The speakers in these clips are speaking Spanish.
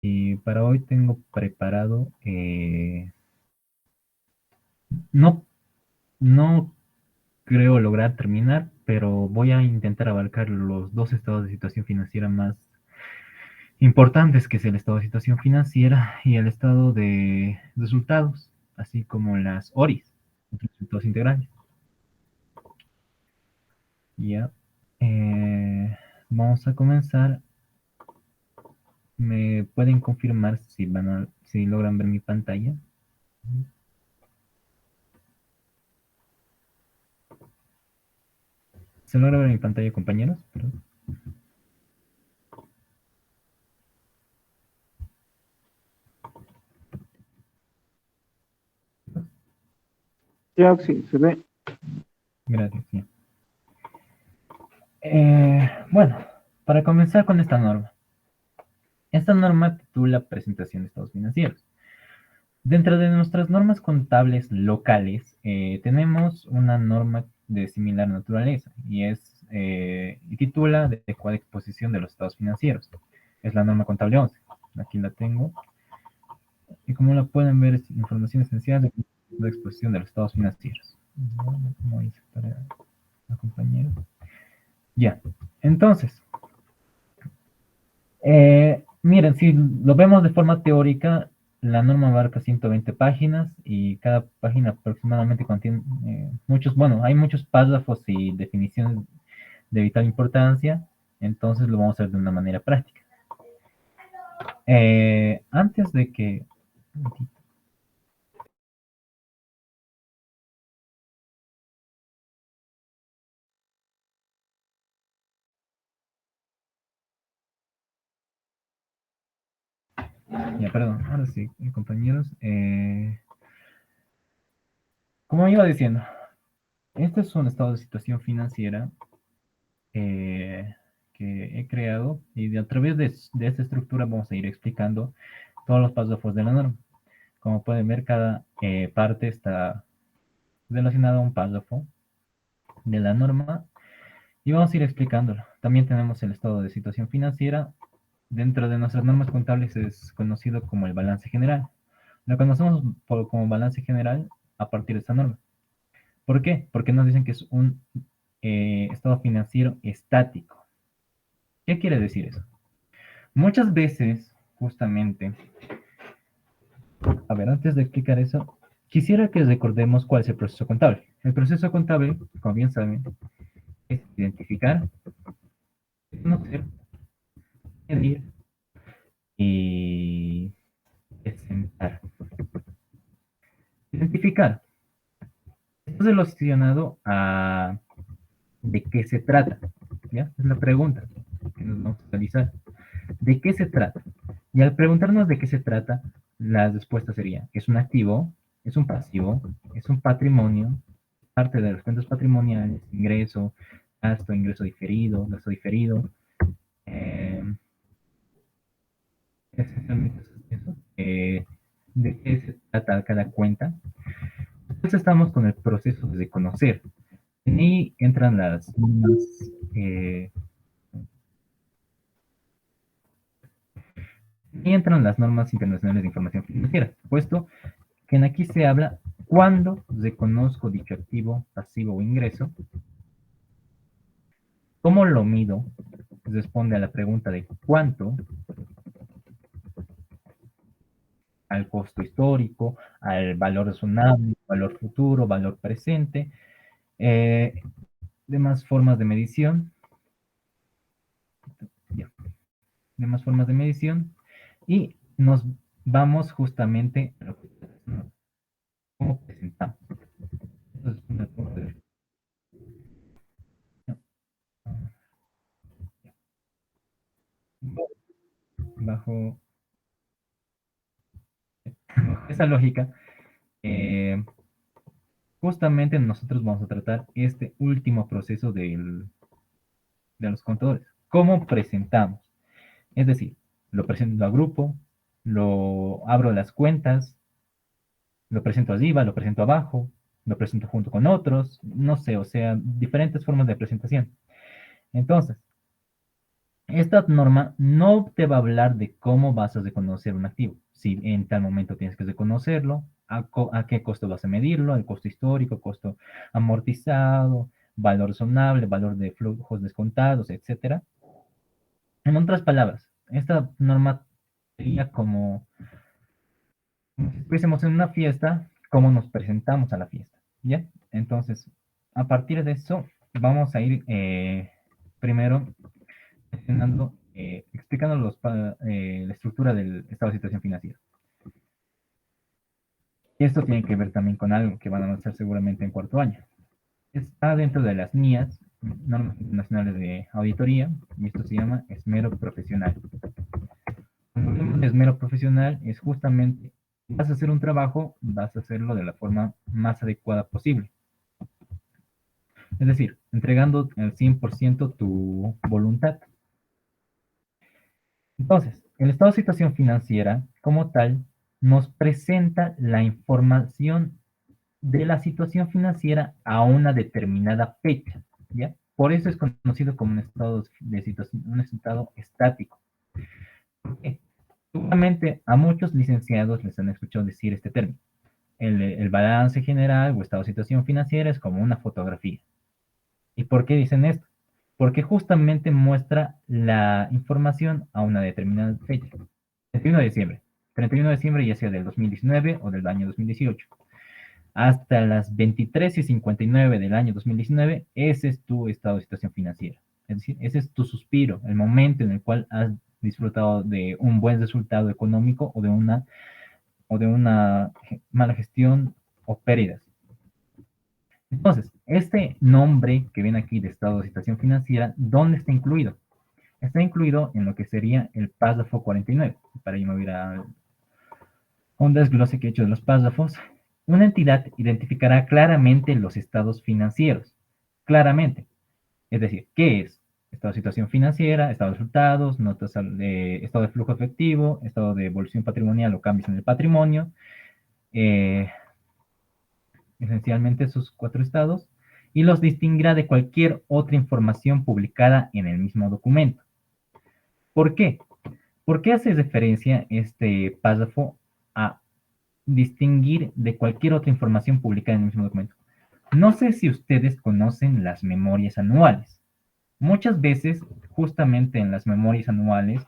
Y para hoy tengo preparado, no, no creo lograr terminar, pero voy a intentar abarcar los dos estados de situación financiera más importantes, que es el estado de situación financiera y el estado de resultados, así como las ORIs, resultados integrales. Ya. Eh, Vamos a comenzar. ¿Me pueden confirmar si logran ver mi pantalla? ¿Se logra ver mi pantalla, compañeros? Perdón. Ya, sí, se ve. Gracias. Sí. Bueno, para comenzar con esta norma. Esta norma titula Presentación de estados financieros. Dentro de nuestras normas contables locales, tenemos una norma de similar naturaleza y titula de adecuada exposición de los estados financieros. Es la norma contable 11. Aquí la tengo. Y como la pueden ver, es información esencial de la exposición de los estados financieros. ¿Cómo hice para la compañera? Ya. Entonces, miren, si lo vemos de forma teórica, la norma abarca 120 páginas y cada página aproximadamente contiene bueno, hay muchos párrafos y definiciones de vital importancia, entonces lo vamos a hacer de una manera práctica. Antes de que... Ya, perdón, ahora sí, compañeros. Como iba diciendo, este es un estado de situación financiera eh, que he creado y a través de esta estructura vamos a ir explicando todos los párrafos de la norma. Como pueden ver, cada parte está relacionada a un párrafo de la norma y vamos a ir explicándolo. También tenemos el estado de situación financiera. Dentro de nuestras normas contables es conocido como el balance general. Lo conocemos como balance general a partir de esta norma. ¿Por qué? Porque nos dicen que es un estado financiero estático. ¿Qué quiere decir eso? Muchas veces, justamente, a ver, antes de explicar eso, quisiera que recordemos cuál es el proceso contable. El proceso contable, como bien saben, es identificar, conocer, medir y presentar. Identificar. Esto es relacionado a de qué se trata. ¿Ya? Es la pregunta que nos vamos a realizar. ¿De qué se trata? Y al preguntarnos de qué se trata, la respuesta sería, ¿es un activo? ¿Es un pasivo? ¿Es un patrimonio? Parte de las cuentas patrimoniales, ingreso, gasto diferido. Eh, Esencialmente es eso. ¿De qué se trata cada cuenta? Pues estamos con el proceso de conocer. Y entran eh, las normas internacionales de información financiera, puesto que en aquí se habla cuándo reconozco dicho activo, pasivo o ingreso, cómo lo mido, responde a la pregunta de cuánto, al costo histórico, al valor razonable, valor futuro, valor presente, eh, demás formas de medición, ya, demás formas de medición, y nos vamos justamente a lo que cómo presentamos. Entonces, bajo esa lógica, eh, justamente nosotros vamos a tratar este último proceso de los contadores. ¿Cómo presentamos? Es decir, lo presento a grupo, lo abro las cuentas, lo presento arriba, lo presento abajo, lo presento junto con otros, no sé, o sea, diferentes formas de presentación. Entonces, Esta norma no te va a hablar de cómo vas a reconocer un activo. Si en tal momento tienes que reconocerlo, a qué costo vas a medirlo, el costo histórico, costo amortizado, valor razonable, valor de flujos descontados, etcétera. En otras palabras, esta norma sería como si estuviésemos en una fiesta, cómo nos presentamos a la fiesta, ¿ya? Entonces, a partir de eso, vamos a ir primero explicando la estructura del estado de situación financiera. Y esto tiene que ver también con algo que van a avanzar seguramente en cuarto año. Está dentro de las NIAs, normas internacionales de auditoría, y esto se llama esmero profesional. Cuando hablamos de esmero profesional es justamente, vas a hacer un trabajo, vas a hacerlo de la forma más adecuada posible. Es decir, entregando al 100% tu voluntad. Entonces, el estado de situación financiera, como tal, nos presenta la información de la situación financiera a una determinada fecha, ¿ya? Por eso es conocido como un estado de situación, un estado estático. ¿Por qué? Seguramente a muchos licenciados les han escuchado decir este término. El balance general o estado de situación financiera es como una fotografía. ¿Y por qué dicen esto? Porque justamente muestra la información a una determinada fecha. 31 de diciembre. 31 de diciembre ya sea del 2019 o del año 2018. Hasta las 23:59 del año 2019, ese es tu estado de situación financiera. Es decir, ese es tu suspiro, el momento en el cual has disfrutado de un buen resultado económico o de una mala gestión o pérdidas. Entonces, este nombre que viene aquí de estado de situación financiera, ¿dónde está incluido? Está incluido en lo que sería el párrafo 49. Para ello me voy a un desglose que he hecho de los párrafos. Una entidad identificará claramente los estados financieros. Claramente. Es decir, ¿qué es? Estado de situación financiera, estado de resultados, notas de estado de flujo efectivo, estado de evolución patrimonial o cambios en el patrimonio. Eh, Esencialmente esos cuatro estados. Y los distinguirá de cualquier otra información publicada en el mismo documento. ¿Por qué? ¿Por qué hace referencia este párrafo a distinguir de cualquier otra información publicada en el mismo documento? No sé si ustedes conocen las memorias anuales. Muchas veces, justamente en las memorias anuales,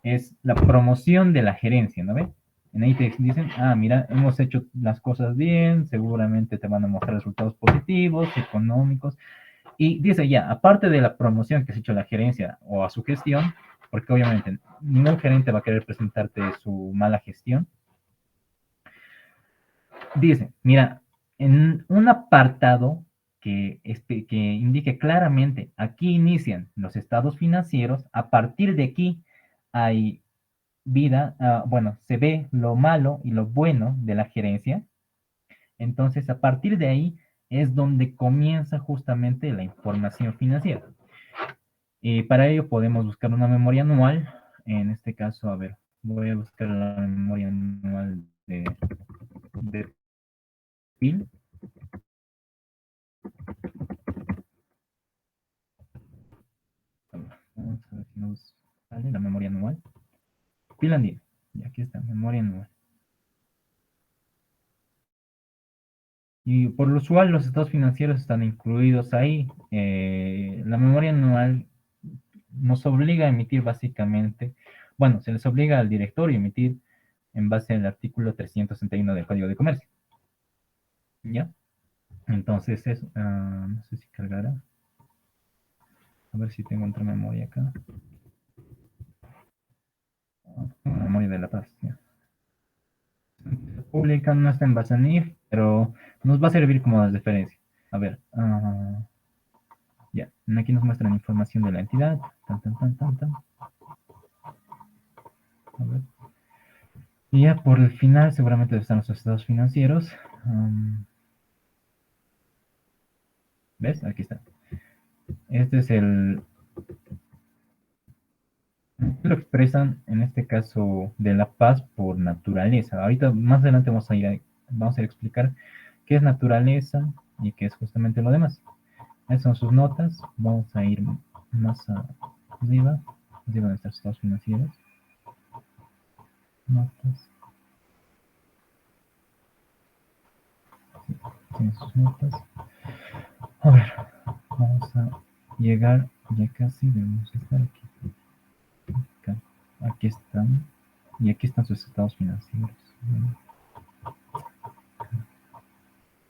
es la promoción de la gerencia, ¿no ven? En ahí te dicen, mira, hemos hecho las cosas bien, seguramente te van a mostrar resultados positivos, económicos. Y dice ya, aparte de la promoción que has hecho a la gerencia o a su gestión, porque obviamente ningún gerente va a querer presentarte su mala gestión, dice, mira, en un apartado que indique claramente, aquí inician los estados financieros, a partir de aquí hay vida, bueno, se ve lo malo y lo bueno de la gerencia, entonces a partir de ahí es donde comienza justamente la información financiera. Y para ello podemos buscar una memoria anual, en este caso, a ver, voy a buscar la memoria anual de PIL. Vamos a ver si nos sale la memoria anual. PIL andina. Y aquí está, memoria anual. Y por lo usual los estados financieros están incluidos ahí. La memoria anual nos obliga a emitir básicamente, bueno, se les obliga al directorio a emitir en base al artículo 361 del Código de Comercio. ¿Ya? Entonces es, no sé si cargará. A ver si tengo otra memoria acá. Memoria de la paz. ¿Ya? Pública no está en base a NIF, pero nos va a servir como referencia. A ver, ya, aquí nos muestran información de la entidad. Tan, tan, tan, tan, tan. A ver. Y ya por el final seguramente están los estados financieros. ¿Ves? Aquí está. Este es lo expresan en este caso de la paz por naturaleza. Ahorita más adelante vamos a ir a explicar qué es naturaleza y qué es justamente lo demás. Esas son sus notas. Vamos a ir más arriba. digo, nuestros estados financieros. Notas. Sí, tiene sus notas. A ver, vamos a llegar, ya casi debemos estar aquí. Acá. Aquí están. Y aquí están sus estados financieros.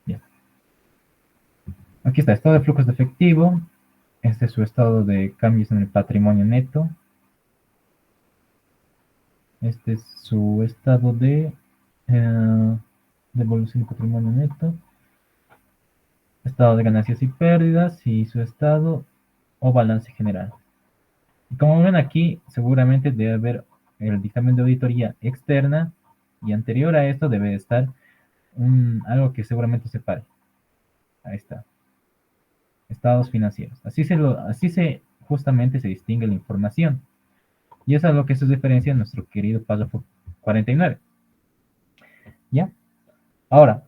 Ya. Aquí está, estado de flujos de efectivo. Este es su estado de cambios en el patrimonio neto. Este es su estado de devolución de patrimonio neto. Estado de ganancias y pérdidas y su estado o balance general. Y como ven aquí, seguramente debe haber el dictamen de auditoría externa y anterior a esto debe estar algo que seguramente separe. Ahí está. Estados financieros. Así se justamente se distingue la información. Y eso es lo que se diferencia en nuestro querido párrafo 49. ¿Ya? Ahora,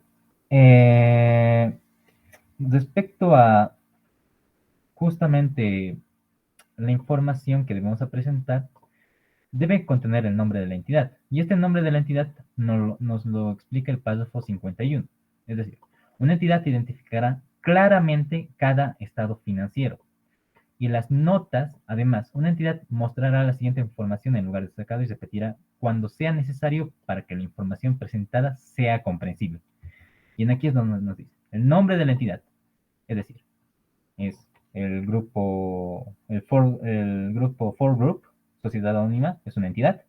respecto a justamente la información que debemos presentar, debe contener el nombre de la entidad. Y este nombre de la entidad nos lo explica el párrafo 51. Es decir, una entidad identificará claramente cada estado financiero. Y las notas, además, una entidad mostrará la siguiente información en lugar de destacado y repetirá cuando sea necesario para que la información presentada sea comprensible. Y aquí es donde nos dice el nombre de la entidad. Es decir, es el grupo For Group, Sociedad Anónima, es una entidad.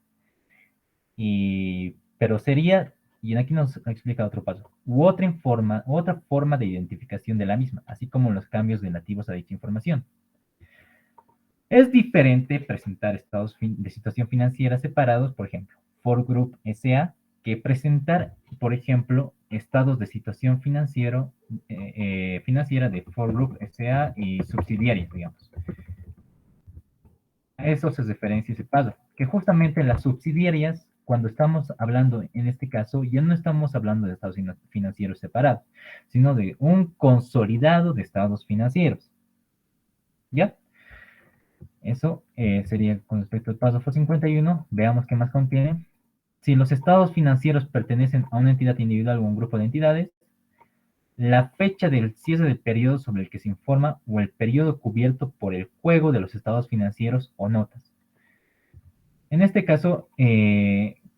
Pero sería, y aquí nos explica otro paso, otra forma de identificación de la misma, así como los cambios relativos a dicha información. Es diferente presentar estados de situación financiera separados, por ejemplo, For Group SA, que presentar, por ejemplo, estados de situación financiera de For Group SA y subsidiarias, digamos. A eso se referencia ese paso, que justamente las subsidiarias, cuando estamos hablando en este caso, ya no estamos hablando de estados financieros separados, sino de un consolidado de estados financieros. ¿Ya? Eso sería con respecto al párrafo 51. Veamos qué más contiene. Si los estados financieros pertenecen a una entidad individual o un grupo de entidades, la fecha del cierre del periodo sobre el que se informa o el periodo cubierto por el juego de los estados financieros o notas. En este caso,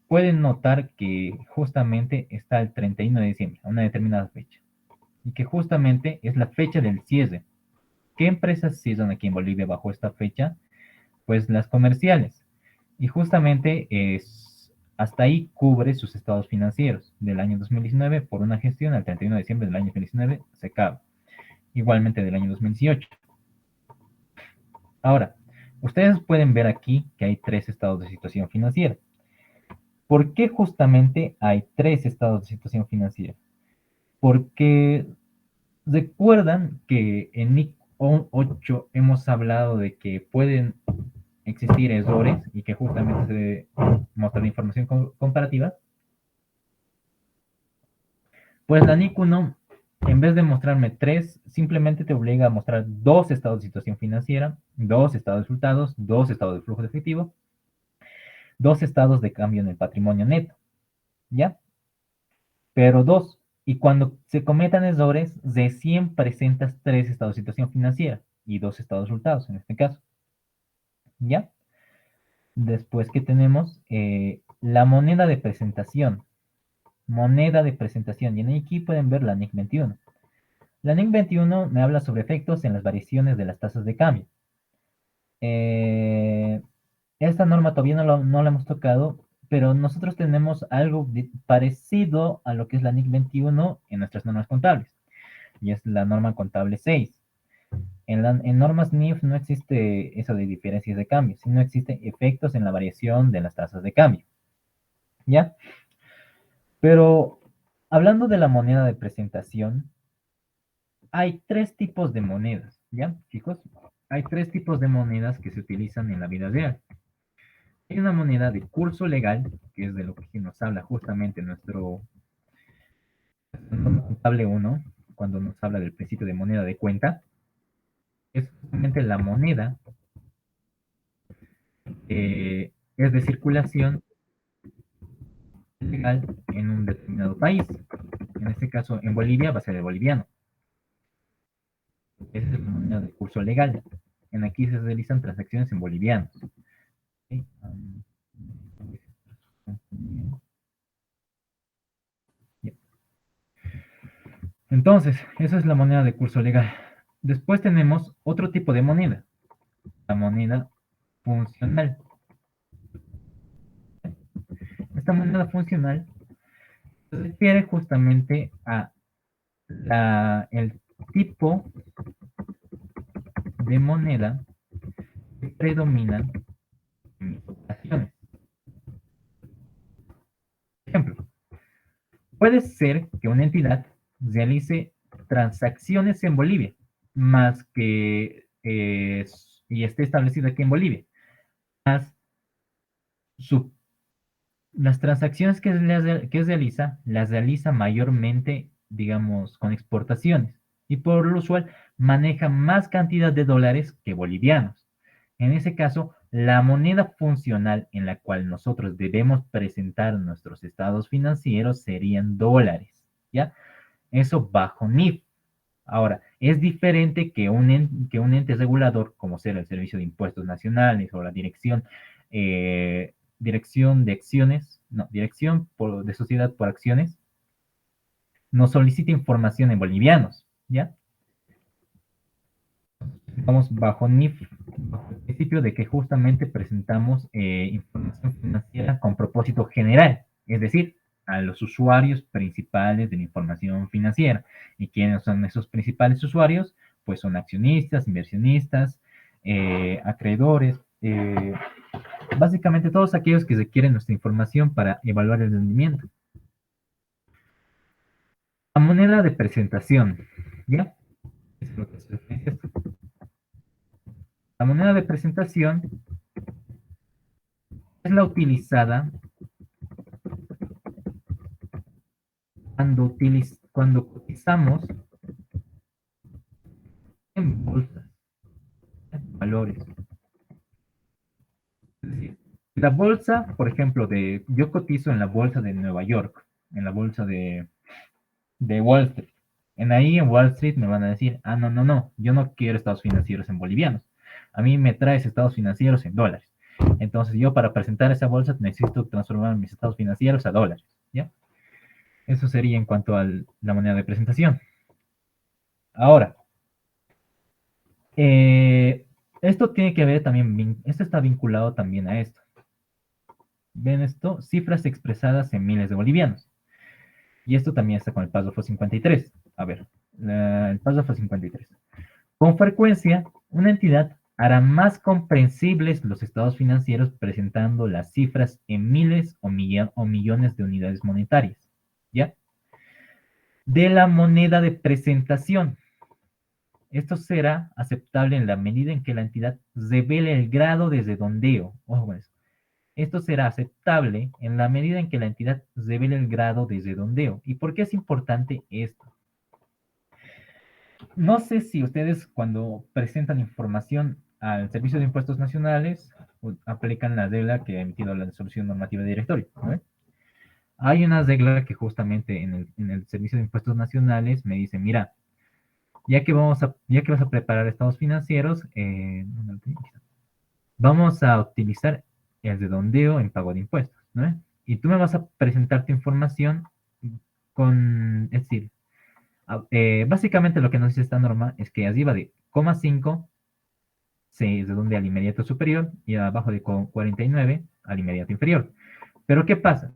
pueden notar que justamente está el 31 de diciembre, a una determinada fecha, y que justamente es la fecha del cierre. ¿Qué empresas cierran aquí en Bolivia bajo esta fecha? Pues las comerciales. Y justamente hasta ahí cubre sus estados financieros del año 2019 por una gestión al 31 de diciembre del año 2019 se acaba. Igualmente del año 2018. Ahora, ustedes pueden ver aquí que hay tres estados de situación financiera. ¿Por qué justamente hay tres estados de situación financiera? Porque recuerdan que en NIC 8 hemos hablado de que pueden existir errores y que justamente se debe mostrar información comparativa. Pues la NIC 1, en vez de mostrarme tres, simplemente te obliga a mostrar dos estados de situación financiera, dos estados de resultados, dos estados de flujo de efectivo, dos estados de cambio en el patrimonio neto. ¿Ya? Pero dos. Y cuando se cometan errores, recién presentas tres estados de situación financiera y dos estados de resultados en este caso. ¿Ya? Después que tenemos la moneda de presentación. Moneda de presentación. Y aquí pueden ver la NIC 21. La NIC 21 me habla sobre efectos en las variaciones de las tasas de cambio. Esta norma todavía no la hemos tocado, pero nosotros tenemos algo parecido a lo que es la NIC 21 en nuestras normas contables, y es la norma contable 6. En normas NIF no existe eso de diferencias de cambio, sino existen efectos en la variación de las tasas de cambio. ¿Ya? Pero hablando de la moneda de presentación, hay tres tipos de monedas, ¿ya, chicos? Hay tres tipos de monedas que se utilizan en la vida real. Hay una moneda de curso legal, que es de lo que nos habla justamente nuestro contable 1, cuando nos habla del principio de moneda de cuenta. Es justamente la moneda es de circulación legal en un determinado país. En este caso, en Bolivia va a ser el boliviano. Esa es la moneda de curso legal. En aquí se realizan transacciones en bolivianos. ¿Okay? Entonces, esa es la moneda de curso legal. Después tenemos otro tipo de moneda, la moneda funcional. Esta moneda funcional se refiere justamente a el tipo de moneda que predomina en las operaciones. Por ejemplo, puede ser que una entidad realice transacciones en Bolivia, más que y esté establecido aquí en Bolivia, más su las transacciones que realiza, las realiza mayormente, digamos, con exportaciones. Y por lo usual, maneja más cantidad de dólares que bolivianos. En ese caso, la moneda funcional en la cual nosotros debemos presentar nuestros estados financieros serían dólares, ¿ya? Eso bajo NIF. Ahora, es diferente que un ente regulador, como sea el Servicio de Impuestos Nacionales o la Dirección de Acciones, no, de Sociedad por Acciones, nos solicita información en bolivianos, ¿ya? Vamos bajo NIF, bajo el principio de que justamente presentamos información financiera con propósito general, es decir, a los usuarios principales de la información financiera. ¿Y quiénes son esos principales usuarios? Pues son accionistas, inversionistas, acreedores, básicamente todos aquellos que requieren nuestra información para evaluar el rendimiento. La moneda de presentación, ¿ya? Es lo que se refiere a esto. La moneda de presentación es la utilizada cuando cotizamos en bolsas, en valores. Es decir, la bolsa, por ejemplo, yo cotizo en la bolsa de Nueva York, en la bolsa de Wall Street. En Wall Street me van a decir, ah, no, no, no, yo no quiero estados financieros en bolivianos. A mí me traes estados financieros en dólares. Entonces yo para presentar esa bolsa necesito transformar mis estados financieros a dólares, ¿ya? Eso sería en cuanto a la moneda de presentación. Ahora, esto tiene que ver también, esto está vinculado también a esto. ¿Ven esto? Cifras expresadas en miles de bolivianos. Y esto también está con el párrafo 53. A ver, el párrafo 53. Con frecuencia, una entidad hará más comprensibles los estados financieros presentando las cifras en miles o millones de unidades monetarias. ¿Ya? De la moneda de presentación. Esto será aceptable en la medida en que la entidad revele el grado de redondeo. Ojo con eso. Esto será aceptable en la medida en que la entidad revele el grado de redondeo. ¿Y por qué es importante esto? No sé si ustedes cuando presentan información al Servicio de Impuestos Nacionales aplican la regla que ha emitido la resolución normativa de directorio, ¿no? Hay una regla que justamente en el Servicio de Impuestos Nacionales me dice, mira, ya que vas a preparar estados financieros, vamos a utilizar el redondeo en pago de impuestos, ¿no? Y tú me vas a presentar tu información es decir, básicamente lo que nos dice esta norma es que arriba de coma 5 se redondea al inmediato superior y abajo de 49 al inmediato inferior. Pero ¿qué pasa?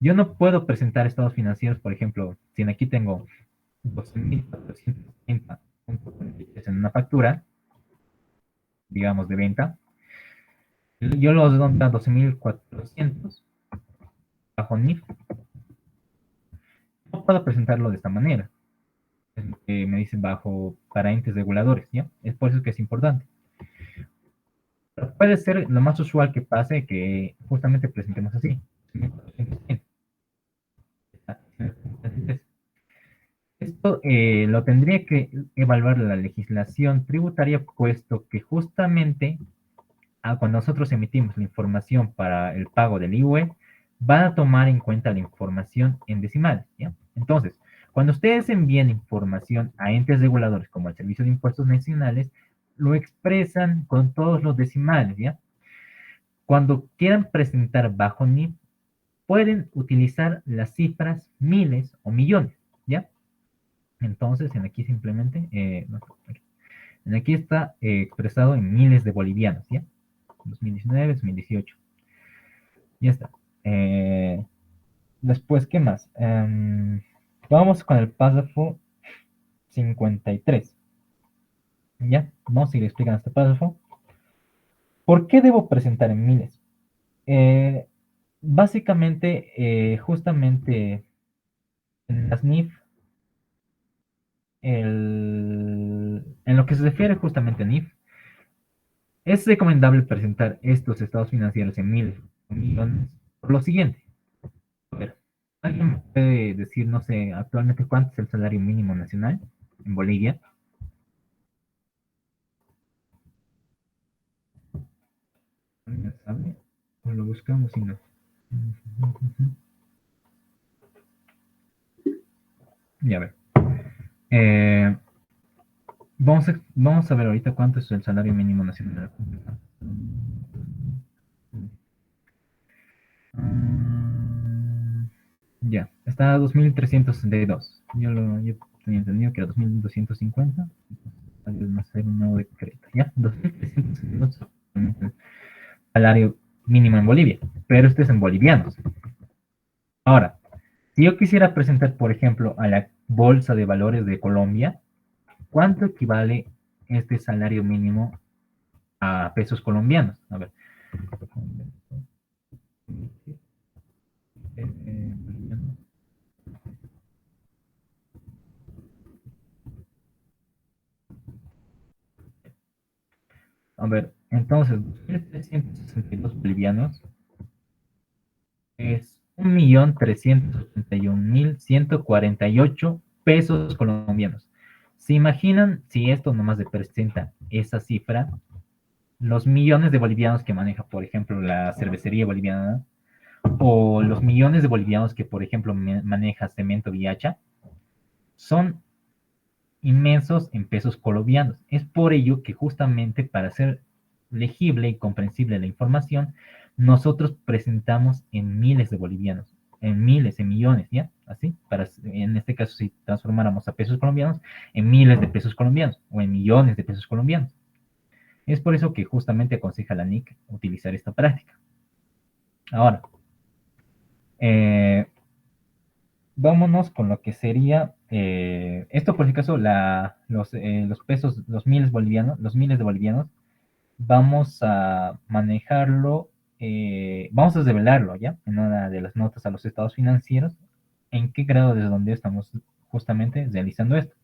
Yo no puedo presentar estados financieros, por ejemplo, si aquí tengo 12.430.43 en una factura, digamos, de venta, yo los redondeo a 12.400 bajo NIF. No puedo presentarlo de esta manera. Me dicen bajo para entes reguladores, ¿ya? Es por eso que es importante. Pero puede ser lo más usual que pase que justamente presentemos así. Esto lo tendría que evaluar la legislación tributaria, puesto que justamente cuando nosotros emitimos la información para el pago del IVA, van a tomar en cuenta la información en decimales, ¿ya? Entonces, cuando ustedes envían información a entes reguladores como el Servicio de Impuestos Nacionales, lo expresan con todos los decimales, ¿ya? Cuando quieran presentar bajo NIF, pueden utilizar las cifras miles o millones, ¿ya? Entonces, en aquí simplemente, no, en aquí está expresado en miles de bolivianos, ¿ya? 2019, 2018. Ya está. Después, ¿qué más? Vamos con el párrafo 53. ¿Ya? Vamos a ir explicando este párrafo. ¿Por qué debo presentar en miles? Básicamente, justamente en las NIF, en lo que se refiere justamente a NIF, es recomendable presentar estos estados financieros en miles o millones por lo siguiente. A ver, ¿alguien me puede decir, no sé, actualmente cuánto es el salario mínimo nacional en Bolivia? ¿Alguien sabe? O lo buscamos y no. Ya ver. Eh, vamos a ver ahorita cuánto es el salario mínimo nacional. Ya, está a 2.362. Yo tenía entendido que era 2.250. Tal vez no ser un nuevo decreto. Ya, 2.362 salario mínimo en Bolivia. Pero este es en bolivianos. Ahora, si yo quisiera presentar, por ejemplo, a la Bolsa de Valores de Colombia, ¿cuánto equivale este salario mínimo a pesos colombianos? A ver. A ver, entonces, 2.362 bolivianos es 1.381.148 pesos colombianos. ¿Se imaginan si esto nomás representa esa cifra? Los millones de bolivianos que maneja, por ejemplo, la cervecería boliviana, o los millones de bolivianos que, por ejemplo, maneja Cemento Viacha, son inmensos en pesos colombianos. Es por ello que justamente para hacer legible y comprensible la información, nosotros presentamos en miles de bolivianos, en miles, en millones, ¿ya? Así, en este caso, si transformáramos a pesos colombianos, en miles de pesos colombianos o en millones de pesos colombianos. Es por eso que justamente aconseja la NIC utilizar esta práctica. Ahora, eh, vámonos con lo que sería, esto por si acaso, los pesos, los miles de bolivianos, vamos a manejarlo, vamos a develarlo, ¿ya? En una de las notas a los estados financieros, en qué grado desde donde estamos justamente realizando esto.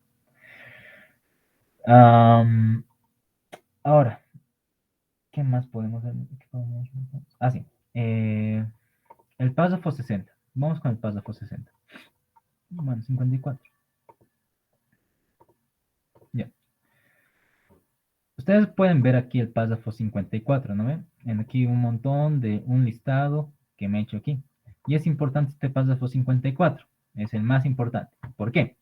Ahora, ¿qué más podemos hacer? Ah, sí. El párrafo 60. Vamos con el párrafo 60. Bueno, 54. Ya. Ustedes pueden ver aquí el párrafo 54, ¿no ven? En aquí un montón de un listado que me he hecho aquí. Y es importante este párrafo 54. Es el más importante. ¿Por qué?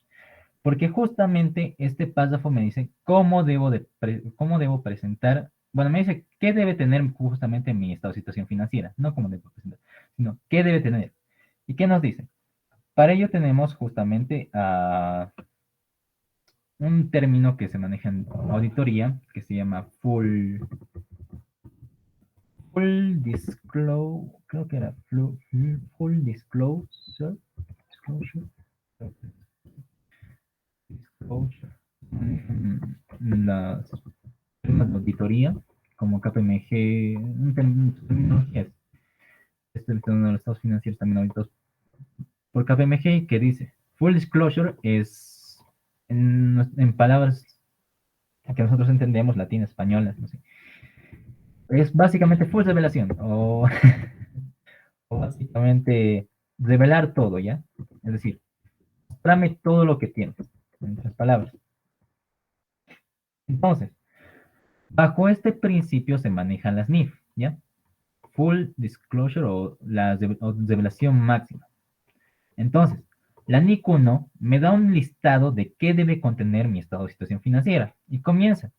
Porque justamente este párrafo me dice cómo debo presentar. Bueno, me dice qué debe tener justamente mi estado de situación financiera. No cómo debo presentar, sino qué debe tener. ¿Y qué nos dice? Para ello tenemos justamente un término que se maneja en auditoría que se llama full disclosure, creo que era full disclosure, disclosure, las temas de auditoría como KPMG, terminologías. Este es uno de los estados financieros también auditados por KPMG que dice full disclosure es en palabras que nosotros entendemos, latinas, españolas, no sé. Es básicamente full revelación o básicamente revelar todo, ¿ya? Es decir, mostrame todo lo que tienes, en otras palabras. Entonces, Bajo este principio se manejan las NIF, ¿ya? Full Disclosure o la revelación máxima. Entonces, la NIC 1 me da un listado de qué debe contener mi estado de situación financiera y comienza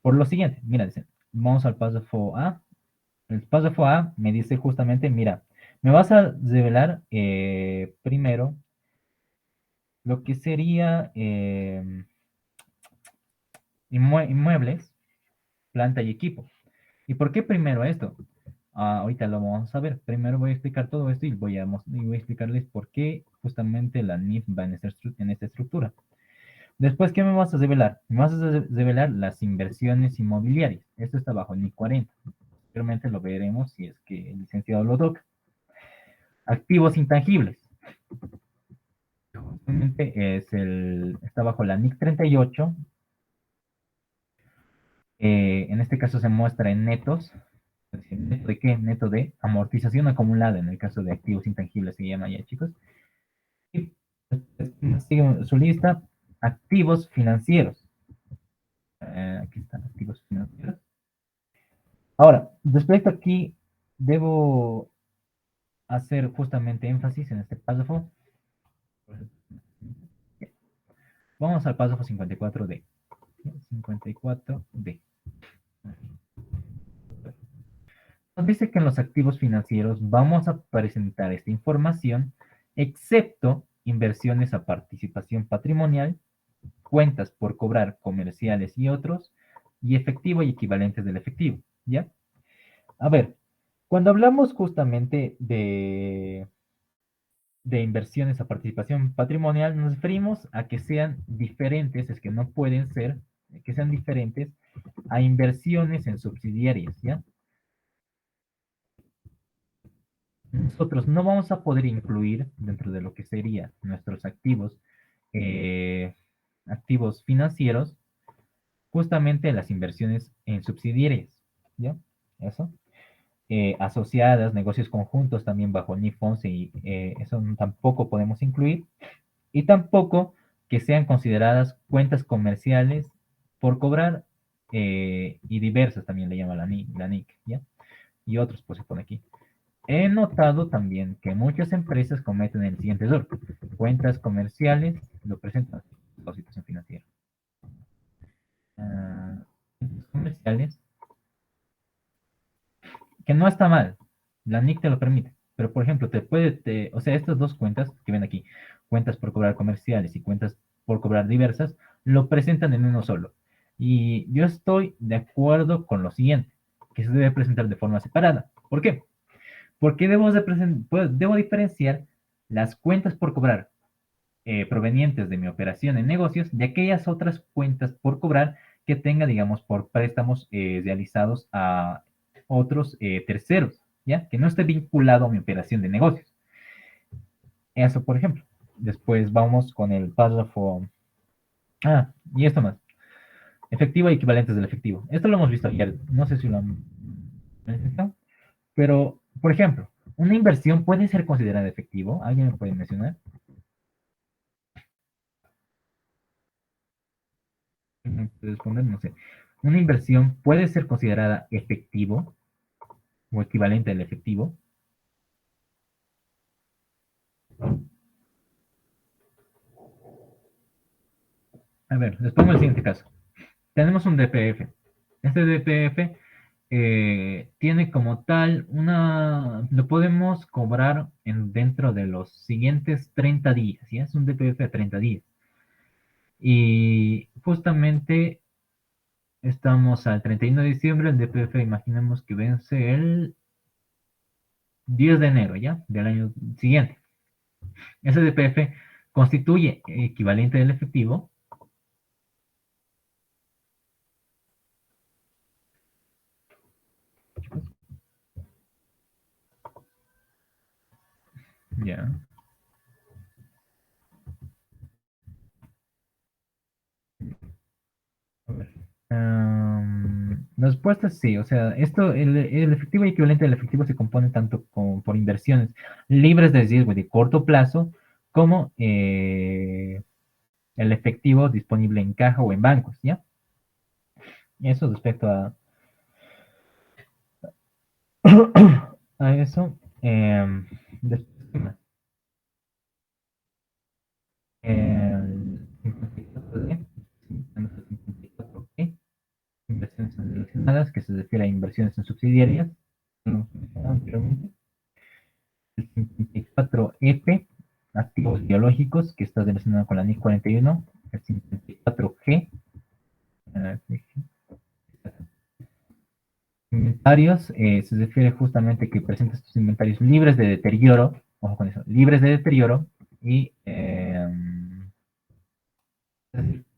por lo siguiente. Mira, dice, vamos al párrafo A. El párrafo A me dice justamente, mira, me vas a revelar primero lo que sería inmuebles, planta y equipo. ¿Y por qué primero esto? Ahorita lo vamos a ver. Primero voy a explicar todo esto y voy a explicarles por qué justamente la NIF va en esta estructura. Después, ¿qué me vas a revelar? Me vas a revelar las inversiones inmobiliarias. Esto está bajo el NIF 40. Posteriormente lo veremos si es que el licenciado lo toca. Activos intangibles. Justamente está bajo la NIC 38. En este caso se muestra en netos. ¿Neto de qué? Neto de amortización acumulada, en el caso de activos intangibles se llama ya, chicos. Y sigue su lista, activos financieros. Aquí están, activos financieros. Ahora, respecto aquí, debo hacer justamente énfasis en este párrafo. Vamos al párrafo 54D. 54D. Nos dice que en los activos financieros vamos a presentar esta información, excepto inversiones a participación patrimonial, cuentas por cobrar comerciales y otros, y efectivo y equivalentes del efectivo, ¿ya? A ver, cuando hablamos justamente de inversiones a participación patrimonial, nos referimos a que sean diferentes, es que no pueden ser, que sean diferentes a inversiones en subsidiarias, ¿ya? Nosotros no vamos a poder incluir dentro de lo que serían nuestros eh, activos financieros, justamente las inversiones en subsidiarias, ¿ya? Eso. Asociadas, negocios conjuntos también bajo NIF 11 y eso tampoco podemos incluir. Y tampoco que sean consideradas cuentas comerciales por cobrar y diversas también le llama la NIC, ¿ya? Y otros pues se pone aquí. He notado también que muchas empresas cometen el siguiente error. Cuentas comerciales lo presentan la situación financiera. Cuentas comerciales, que no está mal, la NIC te lo permite, pero por ejemplo, o sea, estas dos cuentas que ven aquí, cuentas por cobrar comerciales y cuentas por cobrar diversas, lo presentan en uno solo. Y yo estoy de acuerdo con lo siguiente, que se debe presentar de forma separada. ¿Por qué? Porque debo diferenciar las cuentas por cobrar provenientes de mi operación en negocios de aquellas otras cuentas por cobrar que tenga, digamos, por préstamos realizados a otros terceros, ¿ya? Que no esté vinculado a mi operación de negocios. Eso, por ejemplo. Después vamos con el párrafo. Y esto más. Efectivo y equivalentes del efectivo. Esto lo hemos visto ayer. No sé si lo han mencionado. Pero, por ejemplo, ¿una inversión puede ser considerada efectivo? ¿Alguien me puede mencionar? Responder, no sé. ¿Una inversión puede ser considerada efectivo o equivalente al efectivo? A ver, les pongo el siguiente caso. Tenemos un DPF. Este DPF tiene como tal lo podemos cobrar dentro de los siguientes 30 días, ¿ya? Es un DPF de 30 días. Y justamente estamos al 31 de diciembre, el DPF imaginemos que vence el 10 de enero, ¿ya? Del año siguiente. Ese DPF constituye equivalente del efectivo. Ya. A ver. La respuesta es sí, o sea, el efectivo equivalente del efectivo se compone tanto por inversiones libres de riesgo de corto plazo como el efectivo disponible en caja o en bancos, ¿ya? Eso respecto a eso. Después, ¿qué más? El 54D, tenemos el 54E, inversiones no relacionadas, que se refiere a inversiones en subsidiarias. Anteriormente. El 54EP, activos biológicos, que está relacionado con la NIC 41. El 54G, inventarios, se refiere justamente que presenta estos inventarios libres de deterioro, ojo con eso, libres de deterioro, y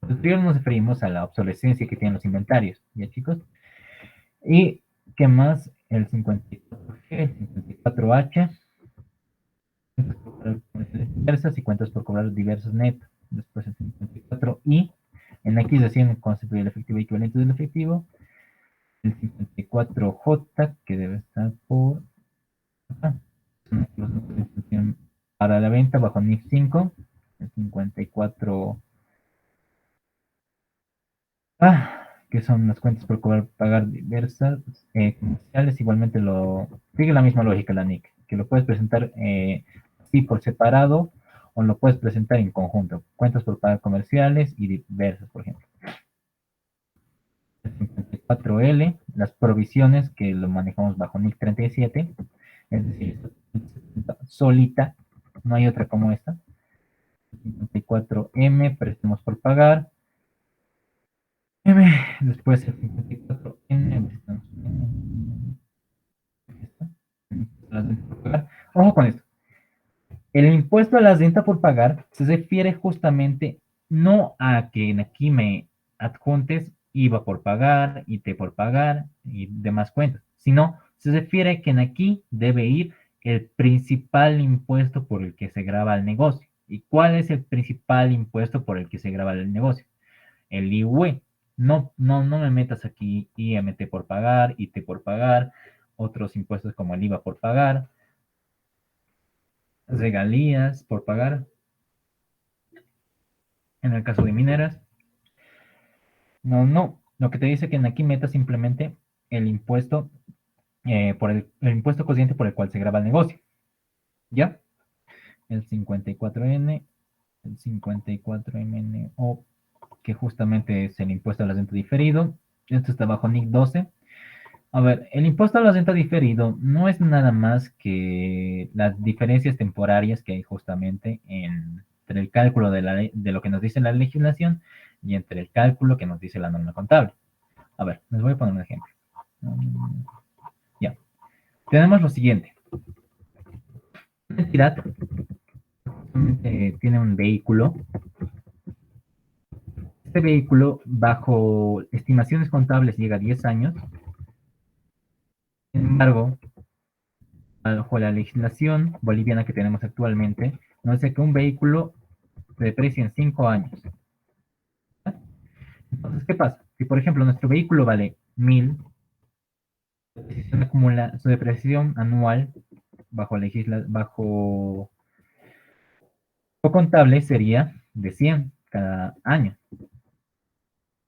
deterioro nos referimos a la obsolescencia que tienen los inventarios, ¿ya chicos? Y, ¿qué más? El 54G, el 54H, diversas y cuentas por cobrar diversos netos. Después el 54I, en X decían el concepto del efectivo equivalente del efectivo. El 54J, que debe estar por acá. Para la venta bajo NIF 5. El 54 que son las cuentas por cobrar, pagar diversas comerciales. Igualmente sigue la misma lógica la NIC, que lo puedes presentar así por separado o lo puedes presentar en conjunto. Cuentas por pagar comerciales y diversas, por ejemplo. El 54L, las provisiones que lo manejamos bajo NIC 37, es decir, solita, no hay otra como esta. 54M, préstamos por pagar. M, después el 54N, ojo con esto. El impuesto a la renta por pagar se refiere justamente no a que aquí me adjuntes IVA por pagar, IT por pagar y demás cuentas, sino se refiere a que en aquí debe ir el principal impuesto por el que se graba el negocio. ¿Y cuál es el principal impuesto por el que se graba el negocio? El IUE. No me metas aquí IMT por pagar, IT por pagar, otros impuestos como el IVA por pagar, regalías por pagar, en el caso de mineras. No. Lo que te dice que en aquí metas simplemente el impuesto el impuesto corriente por el cual se graba el negocio. ¿Ya? El 54N, el 54MNO, que justamente es el impuesto a la renta diferido. Esto está bajo NIC 12. A ver, el impuesto a la renta diferido no es nada más que las diferencias temporarias que hay justamente entre el cálculo de lo que nos dice la legislación y entre el cálculo que nos dice la norma contable. A ver, les voy a poner un ejemplo. Ya. Tenemos lo siguiente. Una entidad tiene un vehículo. Este vehículo, bajo estimaciones contables, llega a 10 años. Sin embargo, bajo la legislación boliviana que tenemos actualmente, nos dice que un vehículo se deprecia en 5 años. Entonces, ¿qué pasa? Si, por ejemplo, nuestro vehículo vale 1000, su depreciación anual bajo lo contable sería de 100 cada año.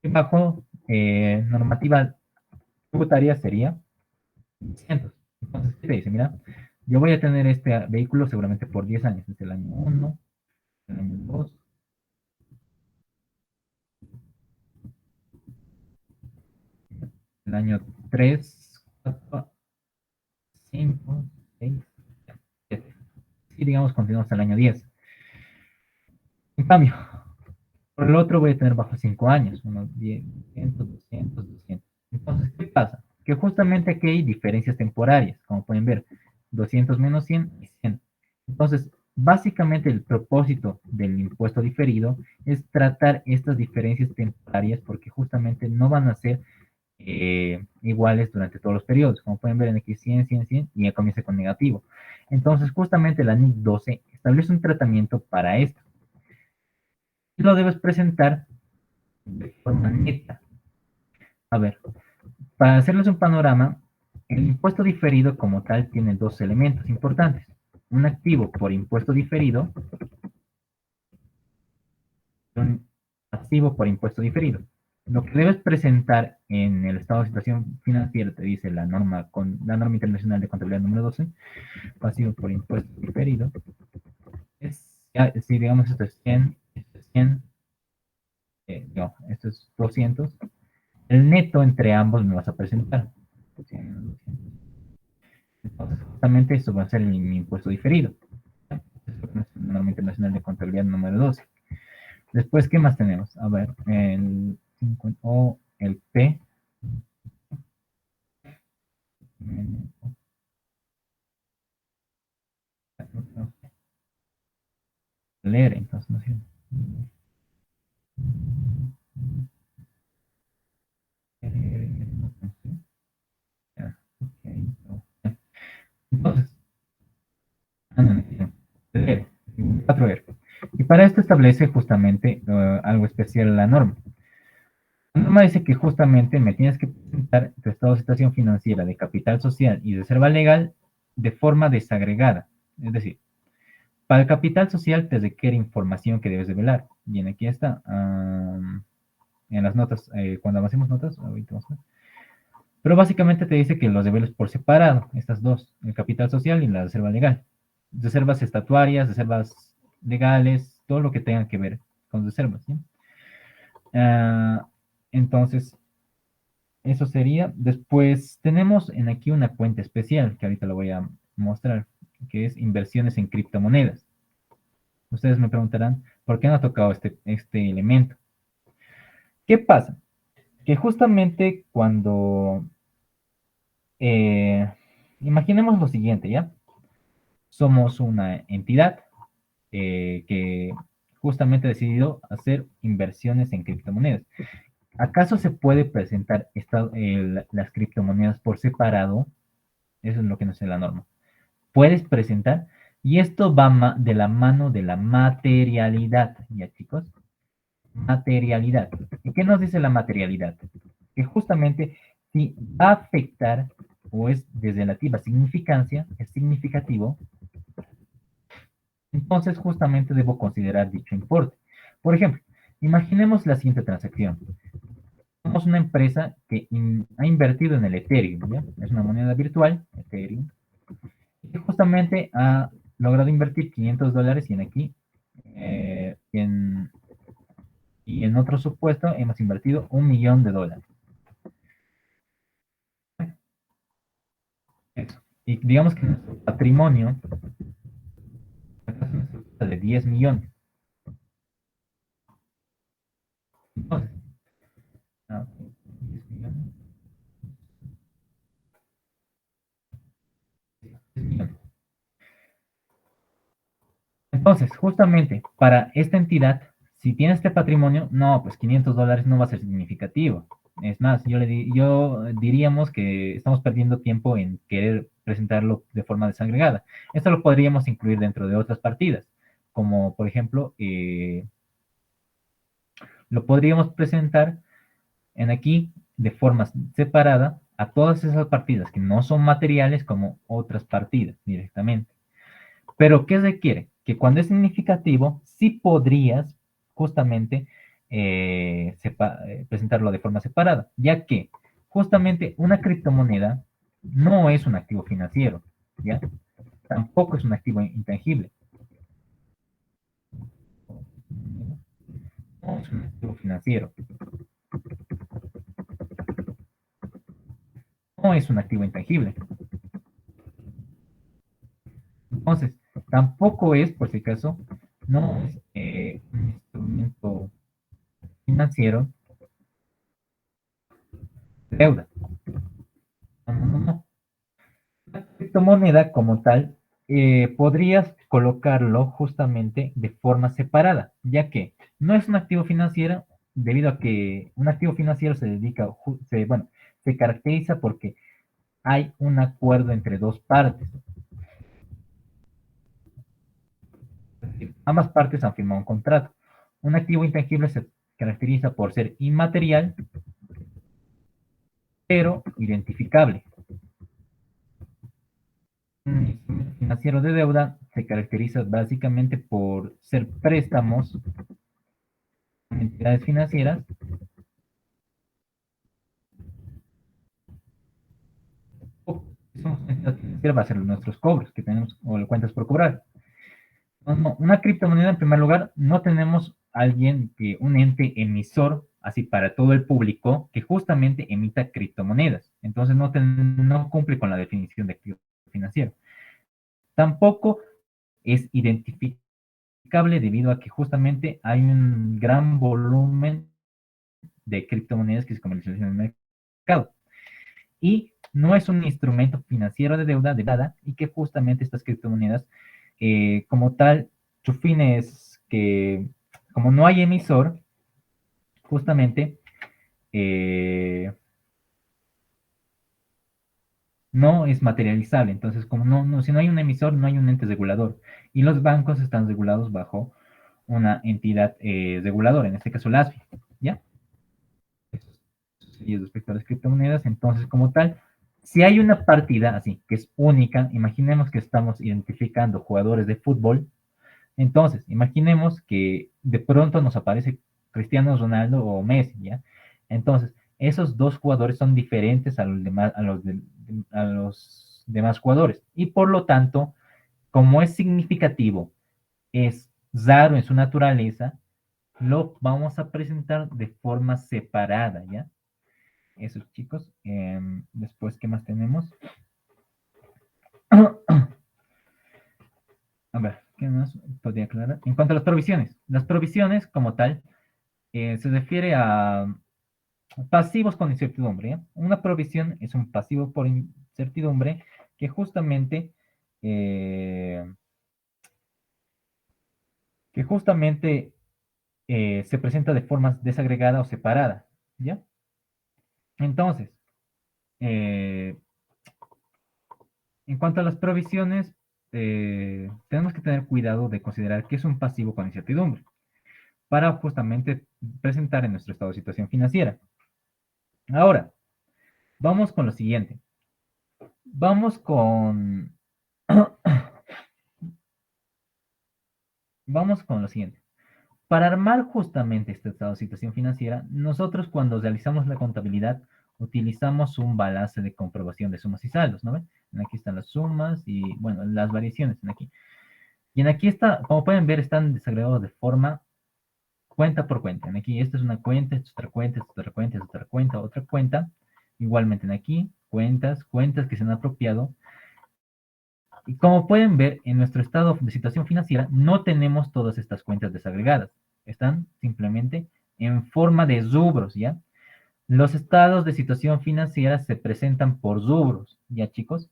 Y bajo normativa tributaria sería 200. Entonces, ¿qué te dice? Mira, yo voy a tener este vehículo seguramente por 10 años. Desde el año 1, el año 2, el año 3, 4, 5, 6, 7. Y digamos, continuamos al año 10. En cambio, por el otro voy a tener bajo 5 años, unos 10, 200, 200, 200. Entonces, ¿qué pasa? Que justamente aquí hay diferencias temporarias, como pueden ver, 200 menos 100 y 100. Entonces, básicamente el propósito del impuesto diferido es tratar estas diferencias temporarias porque justamente no van a ser iguales durante todos los periodos. Como pueden ver en X 100, 100, 100 y ya comienza con negativo. Entonces, justamente la NIC 12 establece un tratamiento para esto. Y lo debes presentar de forma neta. A ver, para hacerles un panorama, el impuesto diferido como tal tiene dos elementos importantes. Un activo por impuesto diferido y un pasivo por impuesto diferido. Lo que debes presentar en el estado de situación financiera, te dice la norma internacional de contabilidad número 12, pasivo por impuesto diferido, si digamos esto es 100, esto es 100, no, esto es 200, el neto entre ambos me vas a presentar. Entonces, justamente esto va a ser el impuesto diferido. Es la norma internacional de contabilidad número 12. Después, ¿qué más tenemos? A ver, el 50, o el P. Leer, entonces, ¿no es cierto? Entonces, leer, 4R. Y para esto establece justamente algo especial en la norma. La norma dice que justamente me tienes que presentar tu estado de situación financiera de capital social y reserva legal de forma desagregada. Es decir, para el capital social te requiere información que debes develar. Bien, aquí está. En las notas, cuando avancemos notas, ahorita vamos a ver. Pero básicamente te dice que los debeles por separado, estas dos, el capital social y la reserva legal. Reservas estatuarias, reservas legales, todo lo que tenga que ver con reservas. ¿Sí? Entonces, eso sería. Después tenemos en aquí una cuenta especial que ahorita lo voy a mostrar, que es inversiones en criptomonedas. Ustedes me preguntarán, ¿por qué no ha tocado este elemento? ¿Qué pasa? Que justamente cuando, eh, imaginemos lo siguiente, ¿ya? Somos una entidad que justamente ha decidido hacer inversiones en criptomonedas. ¿Acaso se puede presentar las criptomonedas por separado? Eso es lo que no sé la norma. Puedes presentar, y esto va de la mano de la materialidad, ¿ya chicos? Materialidad. ¿Y qué nos dice la materialidad? Que justamente si va a afectar o es de relativa significancia, es significativo, entonces justamente debo considerar dicho importe. Por ejemplo, imaginemos la siguiente transacción. Somos una empresa que ha invertido en el Ethereum, ¿ya? Es una moneda virtual, Ethereum, y justamente ha logrado invertir $500 y en aquí, y en otro supuesto, hemos invertido $1.000.000. Eso. Y digamos que nuestro patrimonio es de 10 millones. Entonces, 10 millones, 10 millones. Entonces, justamente para esta entidad, si tiene este patrimonio, no, pues $500 no va a ser significativo. Es más, yo diríamos que estamos perdiendo tiempo en querer presentarlo de forma desagregada. Esto lo podríamos incluir dentro de otras partidas, como por ejemplo, lo podríamos presentar en aquí de forma separada a todas esas partidas que no son materiales como otras partidas directamente. Pero ¿qué requiere? Que cuando es significativo, sí podrías justamente presentarlo de forma separada, ya que justamente una criptomoneda no es un activo financiero, ¿ya? Tampoco es un activo intangible. No es un activo financiero. No es un activo intangible. Entonces, tampoco es, por si acaso, no es un instrumento financiero de deuda. No, no, no, no. La criptomoneda como tal, podrías colocarlo justamente de forma separada, ya que no es un activo financiero, debido a que un activo financiero se dedica, bueno, se caracteriza porque hay un acuerdo entre dos partes. Es decir, ambas partes han firmado un contrato. Un activo intangible se caracteriza por ser inmaterial, pero identificable. Un instrumento financiero de deuda se caracteriza básicamente por ser préstamos a entidades financieras va a ser nuestros cobros que tenemos o cuentas por cobrar. Una criptomoneda, en primer lugar, no tenemos un ente emisor, así para todo el público, que justamente emita criptomonedas. Entonces no cumple con la definición de activo financiero. Tampoco es identificable debido a que justamente hay un gran volumen de criptomonedas que se comercializan en el mercado. Y no es un instrumento financiero de deuda y que justamente estas criptomonedas, como tal, su fin es que, como no hay emisor, justamente no es materializable. Entonces, como si no hay un emisor, no hay un ente regulador. Y los bancos están regulados bajo una entidad reguladora, en este caso la ASFI, ¿ya? Y respecto a las criptomonedas, entonces, como tal, si hay una partida así, que es única, imaginemos que estamos identificando jugadores de fútbol, entonces, imaginemos que de pronto nos aparece Cristiano Ronaldo o Messi, ¿ya? Entonces, esos dos jugadores son diferentes a los demás jugadores. Y por lo tanto, como es significativo, es raro en su naturaleza, lo vamos a presentar de forma separada, ¿ya? Eso, chicos. Después, ¿qué más tenemos? A ver, ¿qué más podría aclarar? En cuanto a las provisiones como tal, se refiere a pasivos con incertidumbre, ¿eh? Una provisión es un pasivo por incertidumbre que justamente, eh, que justamente se presenta de forma desagregada o separada, ¿ya? Entonces, eh, en cuanto a las provisiones, tenemos que tener cuidado de considerar que es un pasivo con incertidumbre para justamente presentar en nuestro estado de situación financiera. Ahora, vamos con lo siguiente. Vamos con... Vamos con lo siguiente. Para armar justamente este estado de situación financiera, nosotros cuando realizamos la contabilidad utilizamos un balance de comprobación de sumas y saldos, ¿no ven? Aquí están las sumas y, bueno, las variaciones en aquí. Y en aquí está, como pueden ver, están desagregados de forma cuenta por cuenta. En aquí, esta es una cuenta, esta es otra cuenta, esta es otra cuenta, esta es otra cuenta, otra cuenta. Igualmente en aquí, cuentas que se han apropiado. Y como pueden ver, en nuestro estado de situación financiera no tenemos todas estas cuentas desagregadas. Están simplemente en forma de rubros, ¿ya? Los estados de situación financiera se presentan por rubros, ¿ya, chicos?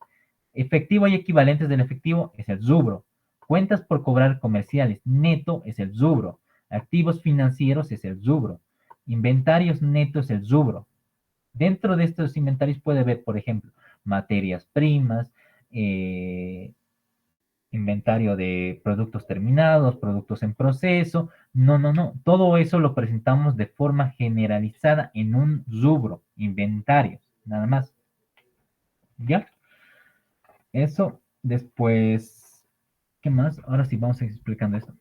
Efectivo y equivalentes del efectivo es el rubro. Cuentas por cobrar comerciales neto es el rubro. Activos financieros es el rubro. Inventarios netos es el rubro. Dentro de estos inventarios puede haber, por ejemplo, materias primas, eh, inventario de productos terminados, productos en proceso. No. Todo eso lo presentamos de forma generalizada en un rubro, inventarios, nada más. ¿Ya? Eso después, ¿qué más? Ahora sí, vamos a ir explicando esto.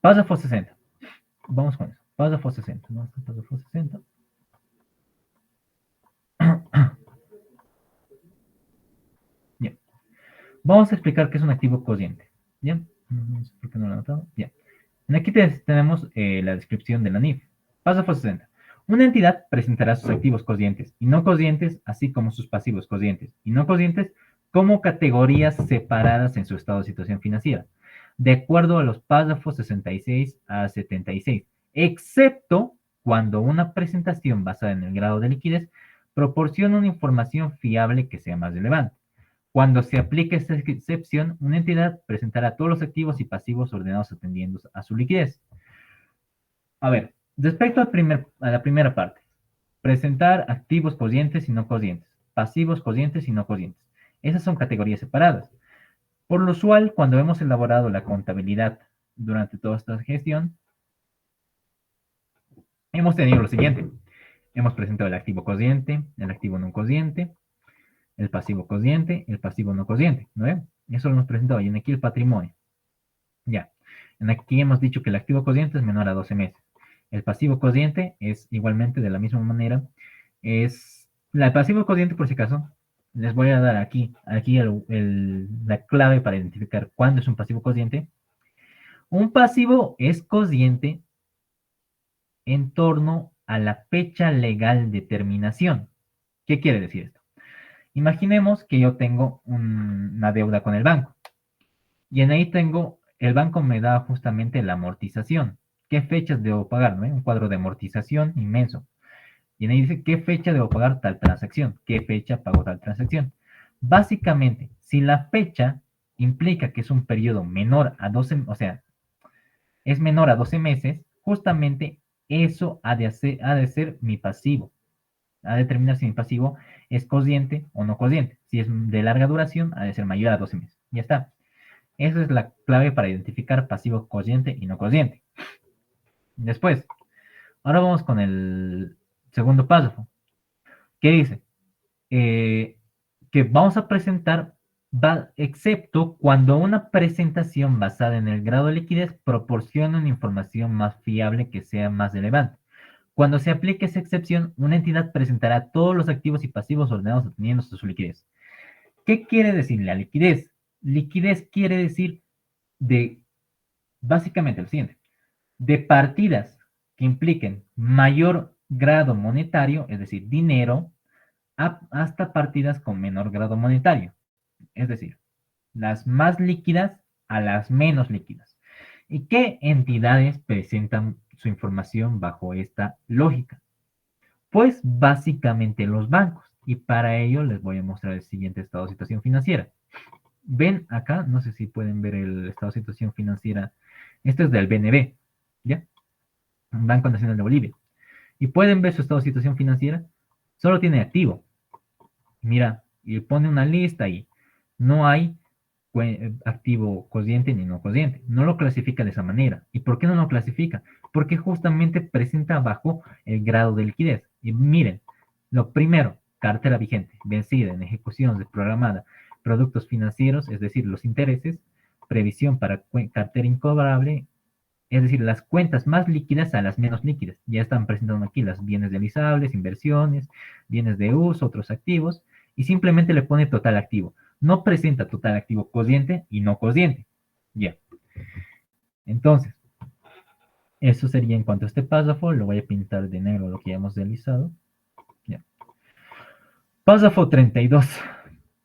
Párrafo 60. Vamos con eso. Párrafo 60. ¿No? Párrafo 60. Bien. Vamos a explicar qué es un activo corriente. ¿Bien? ¿Por qué no lo he anotado? Bien. Aquí tenemos la descripción de la NIF. Párrafo 60. Una entidad presentará sus activos corrientes y no corrientes, así como sus pasivos corrientes y no corrientes, como categorías separadas en su estado de situación financiera, de acuerdo a los párrafos 66 a 76, excepto cuando una presentación basada en el grado de liquidez proporciona una información fiable que sea más relevante. Cuando se aplique esta excepción, una entidad presentará todos los activos y pasivos ordenados atendiendo a su liquidez. A ver, respecto a la primera parte, presentar activos corrientes y no corrientes, pasivos corrientes y no corrientes. Esas son categorías separadas. Por lo usual, cuando hemos elaborado la contabilidad durante toda esta gestión, hemos tenido lo siguiente. Hemos presentado el activo corriente, el activo no corriente, el pasivo corriente, el pasivo no corriente, ¿no ven? Eso lo hemos presentado. Y en aquí el patrimonio. Ya. En aquí hemos dicho que el activo corriente es menor a 12 meses. El pasivo corriente es igualmente de la misma manera. El pasivo corriente, por si acaso, les voy a dar aquí la clave para identificar cuándo es un pasivo cociente. Un pasivo es cociente en torno a la fecha legal de terminación. ¿Qué quiere decir esto? Imaginemos que yo tengo una deuda con el banco y en ahí el banco me da justamente la amortización. ¿Qué fechas debo pagar? ¿No? Un cuadro de amortización inmenso. Y en ahí dice qué fecha debo pagar tal transacción, qué fecha pago tal transacción. Básicamente, si la fecha implica que es un periodo menor a 12, o sea, es menor a 12 meses, justamente eso ha de ser mi pasivo. Ha de determinar si mi pasivo es cociente o no cociente. Si es de larga duración, ha de ser mayor a 12 meses. Ya está. Esa es la clave para identificar pasivo cociente y no cociente. Después, ahora vamos con el segundo párrafo. ¿Qué dice? Que vamos a presentar, excepto cuando una presentación basada en el grado de liquidez proporciona una información más fiable que sea más relevante. Cuando se aplique esa excepción, una entidad presentará todos los activos y pasivos ordenados atendiendo a su liquidez. ¿Qué quiere decir la liquidez? Liquidez quiere decir de, básicamente lo siguiente, de partidas que impliquen mayor grado monetario, es decir, dinero, hasta partidas con menor grado monetario, es decir, las más líquidas a las menos líquidas. ¿Y qué entidades presentan su información bajo esta lógica? Pues básicamente los bancos. Y para ello les voy a mostrar el siguiente estado de situación financiera. Ven acá, no sé si pueden ver el estado de situación financiera. Esto es del BNB, ¿ya? Banco Nacional de Bolivia. Y pueden ver su estado de situación financiera. Solo tiene activo. Mira, y pone una lista ahí. No hay activo cociente ni no cociente. No lo clasifica de esa manera. ¿Y por qué no lo clasifica? Porque justamente presenta bajo el grado de liquidez. Y miren, lo primero, cartera vigente, vencida en ejecución desprogramada, productos financieros, es decir, los intereses, previsión para cartera incobrable, es decir, las cuentas más líquidas a las menos líquidas. Ya están presentando aquí las bienes realizables, inversiones, bienes de uso, otros activos, y simplemente le pone total activo. No presenta total activo cociente y no cociente. Ya. Entonces, eso sería en cuanto a este párrafo. Lo voy a pintar de negro lo que ya hemos realizado. Ya. Párrafo 32.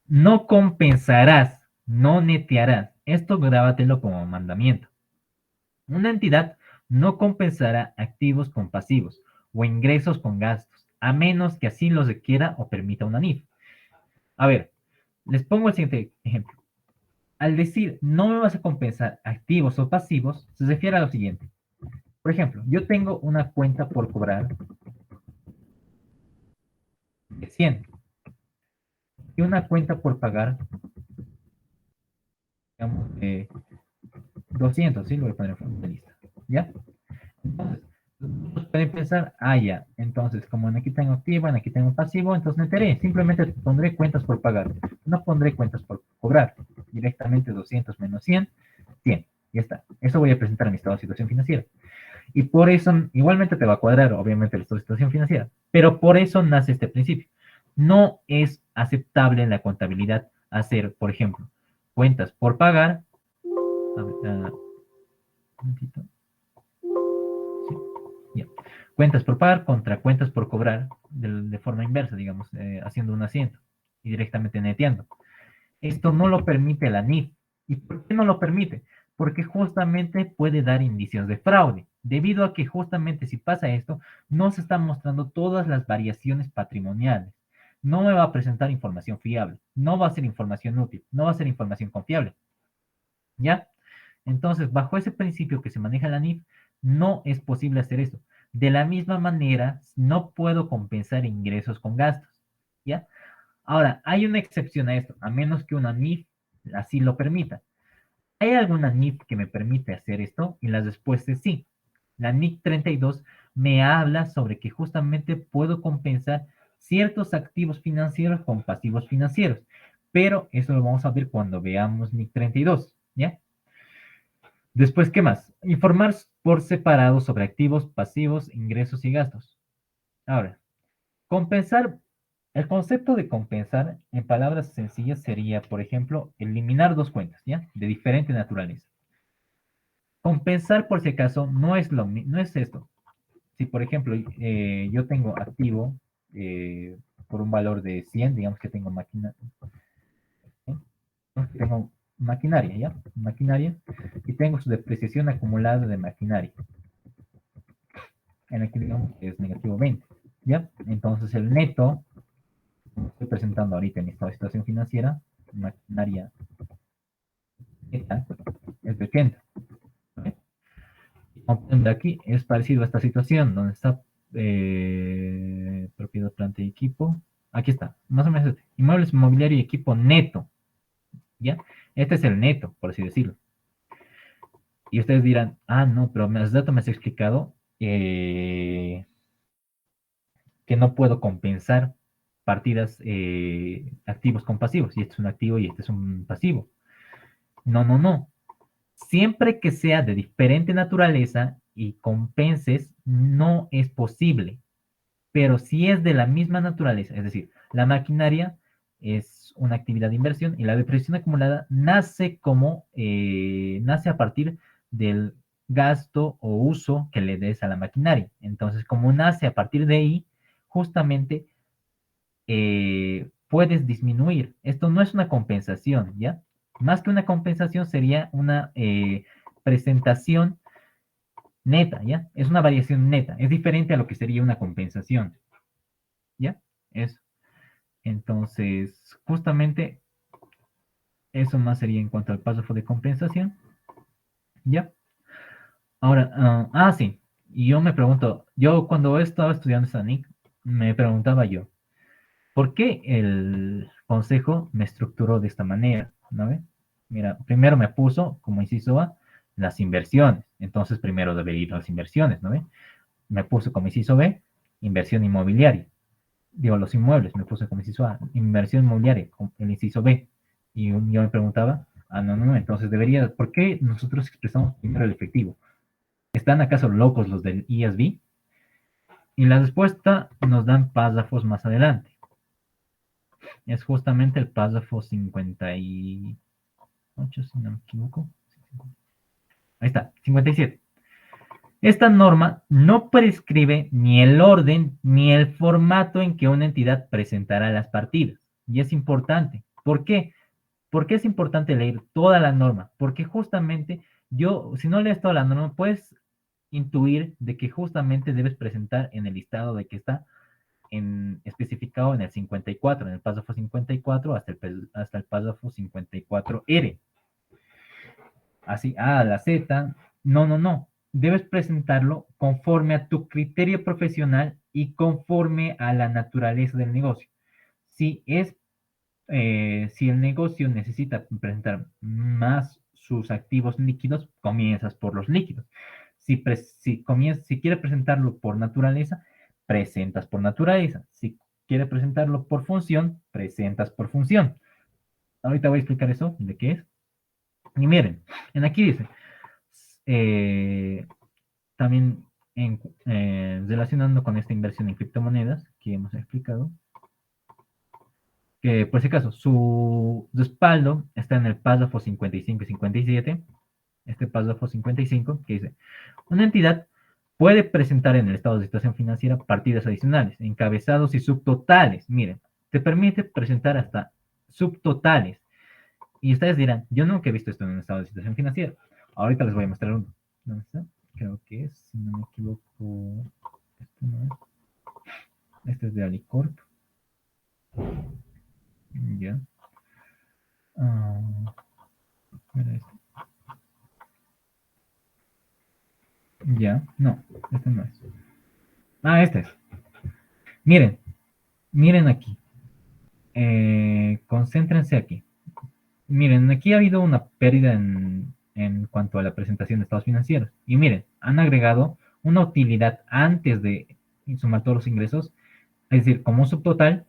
No compensarás, no netearás. Esto grábatelo como mandamiento. Una entidad no compensará activos con pasivos o ingresos con gastos, a menos que así lo requiera o permita una NIF. A ver, les pongo el siguiente ejemplo. Al decir no me vas a compensar activos o pasivos, se refiere a lo siguiente. Por ejemplo, yo tengo una cuenta por cobrar de 100 y una cuenta por pagar, digamos, de 200, ¿sí? Lo voy a poner en la lista, ¿ya? Entonces, pueden pensar, ya, entonces, como en aquí tengo activo, en aquí tengo pasivo, entonces meteré, simplemente pondré cuentas por pagar, no pondré cuentas por cobrar, directamente 200 menos 100, 100, ya está. Eso voy a presentar en mi estado de situación financiera. Y por eso, igualmente te va a cuadrar, obviamente, el estado de situación financiera, pero por eso nace este principio. No es aceptable en la contabilidad hacer, por ejemplo, cuentas por pagar, a ver, un momentito. Ya. Cuentas por pagar contra cuentas por cobrar de forma inversa, digamos, haciendo un asiento y directamente neteando. Esto no lo permite la NIF. ¿Y por qué no lo permite? Porque justamente puede dar indicios de fraude, debido a que justamente si pasa esto, no se están mostrando todas las variaciones patrimoniales. No me va a presentar información fiable, no va a ser información útil, no va a ser información confiable. ¿Ya? Entonces, bajo ese principio que se maneja la NIF, no es posible hacer eso. De la misma manera, no puedo compensar ingresos con gastos. ¿Ya? Ahora, hay una excepción a esto, a menos que una NIF así lo permita. ¿Hay alguna NIF que me permite hacer esto? Y la respuesta es sí. La NIF 32 me habla sobre que justamente puedo compensar ciertos activos financieros con pasivos financieros. Pero eso lo vamos a ver cuando veamos NIF 32, ¿ya? Después, ¿qué más? Informar por separado sobre activos, pasivos, ingresos y gastos. Ahora, compensar El concepto de compensar, en palabras sencillas, sería, por ejemplo, eliminar dos cuentas, ¿ya? De diferente naturaleza. Compensar, por si acaso, no es esto. Si, por ejemplo, yo tengo activo por un valor de 100, digamos que tengo tengo maquinaria, ¿ya? Maquinaria, y tengo su depreciación acumulada de maquinaria. En aquí digamos que es negativo 20, ¿ya? Entonces el neto, como estoy presentando ahorita en esta situación financiera, maquinaria neta, es de 80. ¿Vale? Como pueden ver aquí, es parecido a esta situación, donde está propiedad, planta y equipo. Aquí está, más o menos este. Inmuebles, mobiliario y equipo neto, ¿ya? Este es el neto, por así decirlo. Y ustedes dirán, ah, no, pero hace rato me has explicado que no puedo compensar partidas activos con pasivos. Y este es un activo y este es un pasivo. No, no, no. Siempre que sea de diferente naturaleza y compenses, no es posible. Pero si es de la misma naturaleza, es decir, la maquinaria es una actividad de inversión y la depreciación acumulada nace a partir del gasto o uso que le des a la maquinaria. Entonces, como nace a partir de ahí, justamente puedes disminuir. Esto no es una compensación, ¿ya? Más que una compensación sería una presentación neta, ¿ya? Es una variación neta. Es diferente a lo que sería una compensación, ¿ya? Eso. Entonces, justamente eso más sería en cuanto al párrafo de compensación, ¿ya? Ahora, sí. Y yo me pregunto, yo cuando estaba estudiando SANIC, me preguntaba yo, ¿por qué el consejo me estructuró de esta manera? ¿No ve? Mira, primero me puso como inciso A las inversiones. Entonces, primero debería ir las inversiones, ¿no ve? Me puso como inciso B inversión inmobiliaria. Digo, los inmuebles, me puse como inciso A, inversión inmobiliaria, el inciso B. Y yo me preguntaba, no, no, no, entonces debería, ¿por qué nosotros expresamos primero el efectivo? ¿Están acaso locos los del ESB? Y la respuesta nos dan párrafos más adelante. Es justamente el párrafo 58, si no me equivoco. Ahí está, 57. Esta norma no prescribe ni el orden ni el formato en que una entidad presentará las partidas. Y es importante. ¿Por qué? ¿Por qué es importante leer toda la norma? Porque justamente si no lees toda la norma, puedes intuir de que justamente debes presentar en el listado de que está especificado en el 54, en el párrafo 54 hasta el párrafo 54R. Así, A a la Z. No, no, no. Debes presentarlo conforme a tu criterio profesional y conforme a la naturaleza del negocio. Si es si el negocio necesita presentar más sus activos líquidos, comienzas por los líquidos. Si quiere presentarlo por naturaleza, presentas por naturaleza. Si quiere presentarlo por función, presentas por función. Ahorita voy a explicar eso, de qué es. Y miren, en aquí dice, eh, también relacionando con esta inversión en criptomonedas que hemos explicado, que por si acaso, su respaldo está en el párrafo 55 y 57, este párrafo 55, que dice, una entidad puede presentar en el estado de situación financiera partidas adicionales, encabezados y subtotales. Miren, te permite presentar hasta subtotales. Y ustedes dirán, yo nunca he visto esto en un estado de situación financiera. Ahorita les voy a mostrar uno. ¿Dónde está? Creo que es, si no me equivoco, este no es. Este es de Alicorp. Ya. Era este. Ya, no, este no es. Este es. Miren, miren aquí. Concéntrense aquí. Miren, aquí ha habido una pérdida en cuanto a la presentación de estados financieros. Y miren, han agregado una utilidad antes de sumar todos los ingresos, es decir, como un subtotal,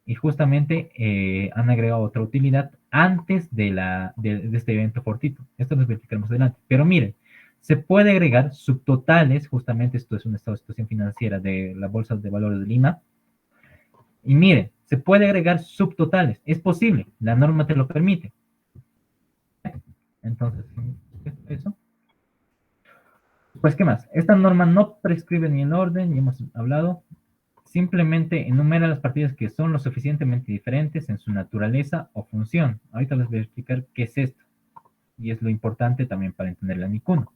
y justamente han agregado otra utilidad antes de este evento fortuito. Esto lo verificaremos adelante. Pero miren, se puede agregar subtotales, justamente esto es un estado de situación financiera de la Bolsa de Valores de Lima. Y miren, Se puede agregar subtotales, es posible, la norma te lo permite. Entonces, eso. Pues, ¿qué más? Esta norma no prescribe ni el orden, ya hemos hablado, simplemente enumera las partidas que son lo suficientemente diferentes en su naturaleza o función. Ahorita les voy a explicar qué es esto, y es lo importante también para entender la NIC 1.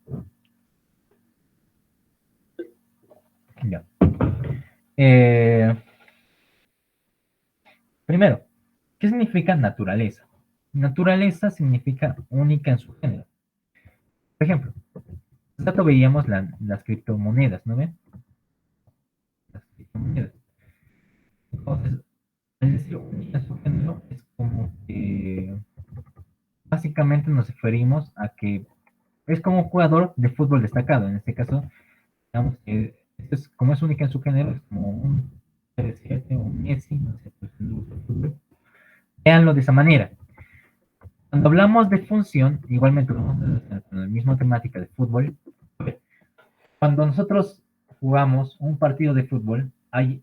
Ya. Primero, ¿qué significa naturaleza? Naturaleza significa única en su género. Por ejemplo, hace rato veíamos las criptomonedas, ¿no ven? Las criptomonedas. Entonces, al decir única en su género, es como que básicamente nos referimos a que es como un jugador de fútbol destacado. En este caso, digamos que como es única en su género, es como un CR7 o un Messi, no sé, pues, el fútbol. Veanlo de esa manera. Cuando hablamos de función, igualmente vamos a con la misma temática de fútbol. Cuando nosotros jugamos un partido de fútbol, hay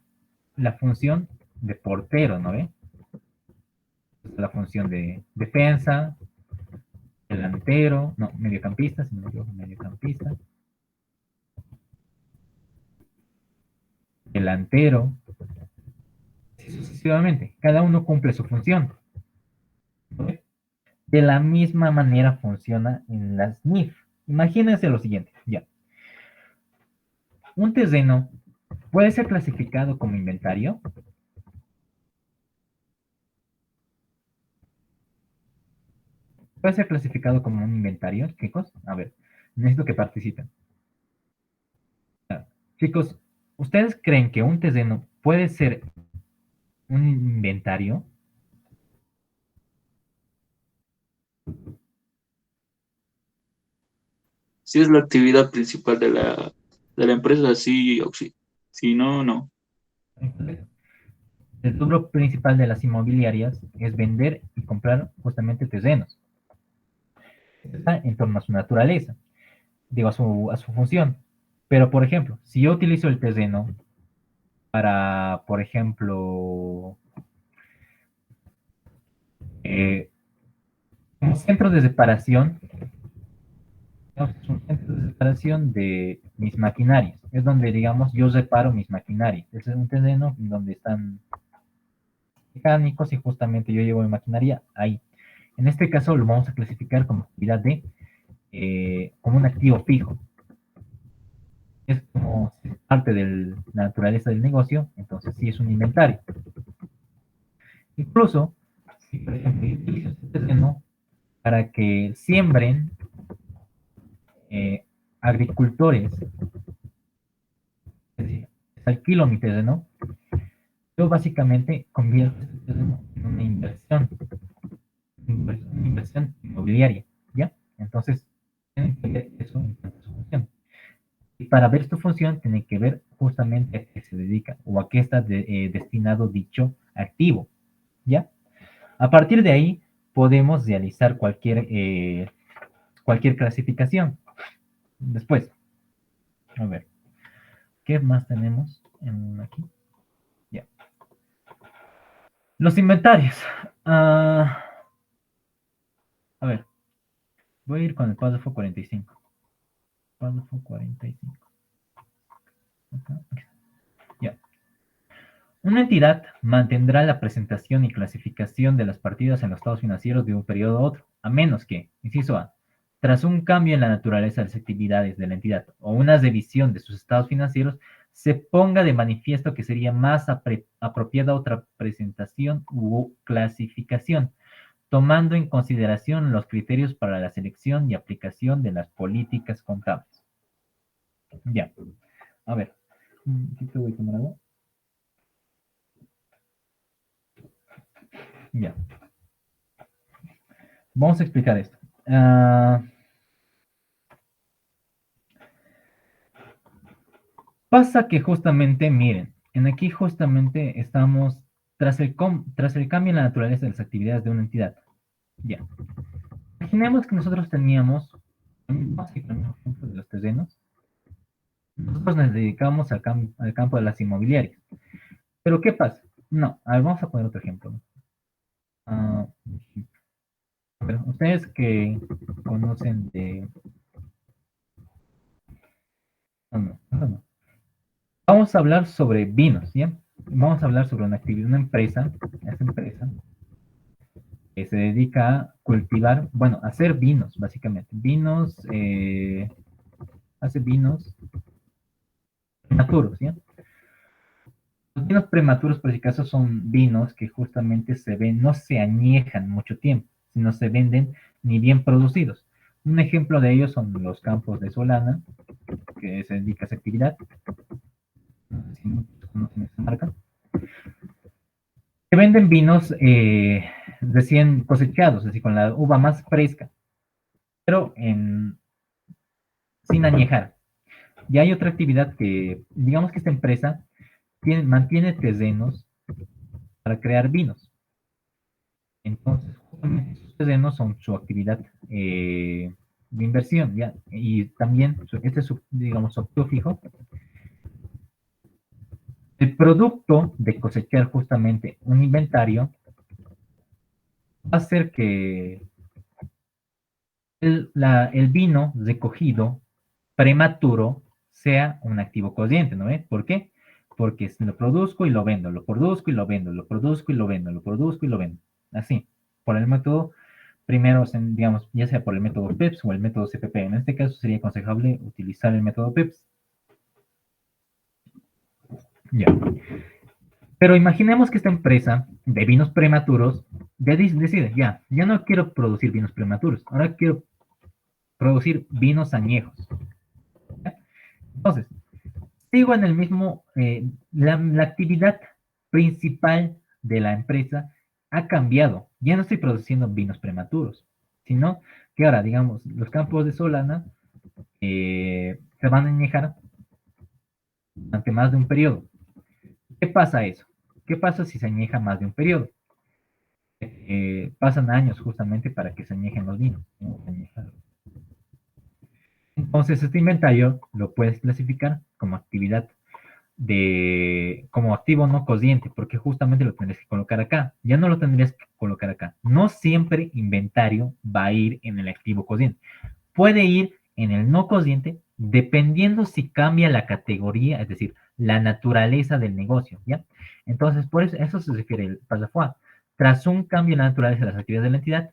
la función de portero, ¿no ve? La función de defensa, delantero, no, mediocampista, si no me equivoco, mediocampista, delantero, sucesivamente. Cada uno cumple su función. ¿No ve? De la misma manera funciona en las NIF. Imagínense lo siguiente, ya. Un terreno puede ser clasificado como inventario. Puede ser clasificado como un inventario, chicos. A ver, necesito que participen. Chicos, ¿ustedes creen que un terreno puede ser un inventario? Si es la actividad principal de la empresa, sí o sí. Si no, no. El rubro principal de las inmobiliarias es vender y comprar justamente terrenos. Está en torno a su naturaleza, digo, a su función. Pero, por ejemplo, si yo utilizo el terreno para, por ejemplo, un centro de separación, es un centro de separación de mis maquinarias. Es donde, digamos, yo reparo mis maquinarias. Ese es un terreno donde están mecánicos y justamente yo llevo mi maquinaria ahí. En este caso lo vamos a clasificar como actividad de, como un activo fijo. Es como parte de la naturaleza del negocio, entonces sí es un inventario. Incluso, si por ejemplo yo utilizo este terreno para que siembren agricultores, es decir, alquilo mi terreno, yo básicamente convierto este terreno en una inversión inmobiliaria, ¿ya? Entonces, tienen que ver eso en cuanto a su función. Y para ver su función, tienen que ver justamente a qué se dedica o a qué está destinado dicho activo, ¿ya? A partir de ahí, podemos realizar cualquier clasificación. Después, a ver, ¿qué más tenemos aquí? Ya. Los inventarios. A ver, voy a ir con el párrafo 45. Párrafo 45. Acá, aquí. Ya. Una entidad mantendrá la presentación y clasificación de las partidas en los estados financieros de un periodo a otro, a menos que, inciso A, tras un cambio en la naturaleza de las actividades de la entidad o una revisión de sus estados financieros, se ponga de manifiesto que sería más apropiada otra presentación u clasificación, tomando en consideración los criterios para la selección y aplicación de las políticas contables. Ya, a ver, aquí te voy a tomar algo. Ya, vamos a explicar esto. Pasa que justamente, miren, en aquí justamente estamos tras el cambio en la naturaleza de las actividades de una entidad. Ya. Imaginemos que nosotros teníamos, vamos a poner un ejemplo de los terrenos. Nosotros nos dedicamos al campo de las inmobiliarias. Pero ¿qué pasa? No, a ver, vamos a poner otro ejemplo. Ah, a ver, ustedes que conocen de... No. Vamos a hablar sobre vinos, ¿ya? Vamos a hablar sobre una actividad, una empresa, esta empresa, que se dedica a cultivar, bueno, a hacer vinos, básicamente. Vinos, hace vinos prematuros, ¿ya? Los vinos prematuros, por si acaso, son vinos que justamente se ven, no se añejan mucho tiempo, sino se venden ni bien producidos. Un ejemplo de ellos son los campos de Solana, que se dedica a esa actividad. No sé si muchos conocen esta marca. Se venden vinos recién cosechados, es decir, con la uva más fresca, pero sin añejar. Y hay otra actividad que, digamos que esta empresa mantiene terrenos para crear vinos. Entonces, justamente esos terrenos son su actividad de inversión, ¿ya? Y también, este es su, digamos, su activo fijo. El producto de cosechar justamente un inventario va a hacer que el vino recogido prematuro sea un activo corriente, ¿no ve? ¿Por qué? Porque lo produzco y lo vendo, lo produzco y lo vendo, lo produzco y lo vendo, lo produzco y lo vendo. Así, por el método, primero, digamos, ya sea por el método PEPS o el método CPP. En este caso sería aconsejable utilizar el método PEPS. Ya. Pero imaginemos que esta empresa de vinos prematuros decide, ya no quiero producir vinos prematuros, ahora quiero producir vinos añejos. ¿Ya? Entonces, sigo en el mismo, la actividad principal de la empresa ha cambiado. Ya no estoy produciendo vinos prematuros, sino que ahora, digamos, los campos de Solana se van a añejar durante más de un periodo. ¿Qué pasa eso? ¿Qué pasa si se añeja más de un periodo? Pasan años justamente para que se añejen los vinos. Entonces, este inventario lo puedes clasificar como actividad como activo no cociente, porque justamente lo tendrías que colocar acá. Ya no lo tendrías que colocar acá. No siempre inventario va a ir en el activo cociente. Puede ir en el no cociente dependiendo si cambia la categoría, es decir, la naturaleza del negocio, ¿ya? Entonces, por eso se refiere el pasafuá. Tras un cambio en la naturaleza de las actividades de la entidad,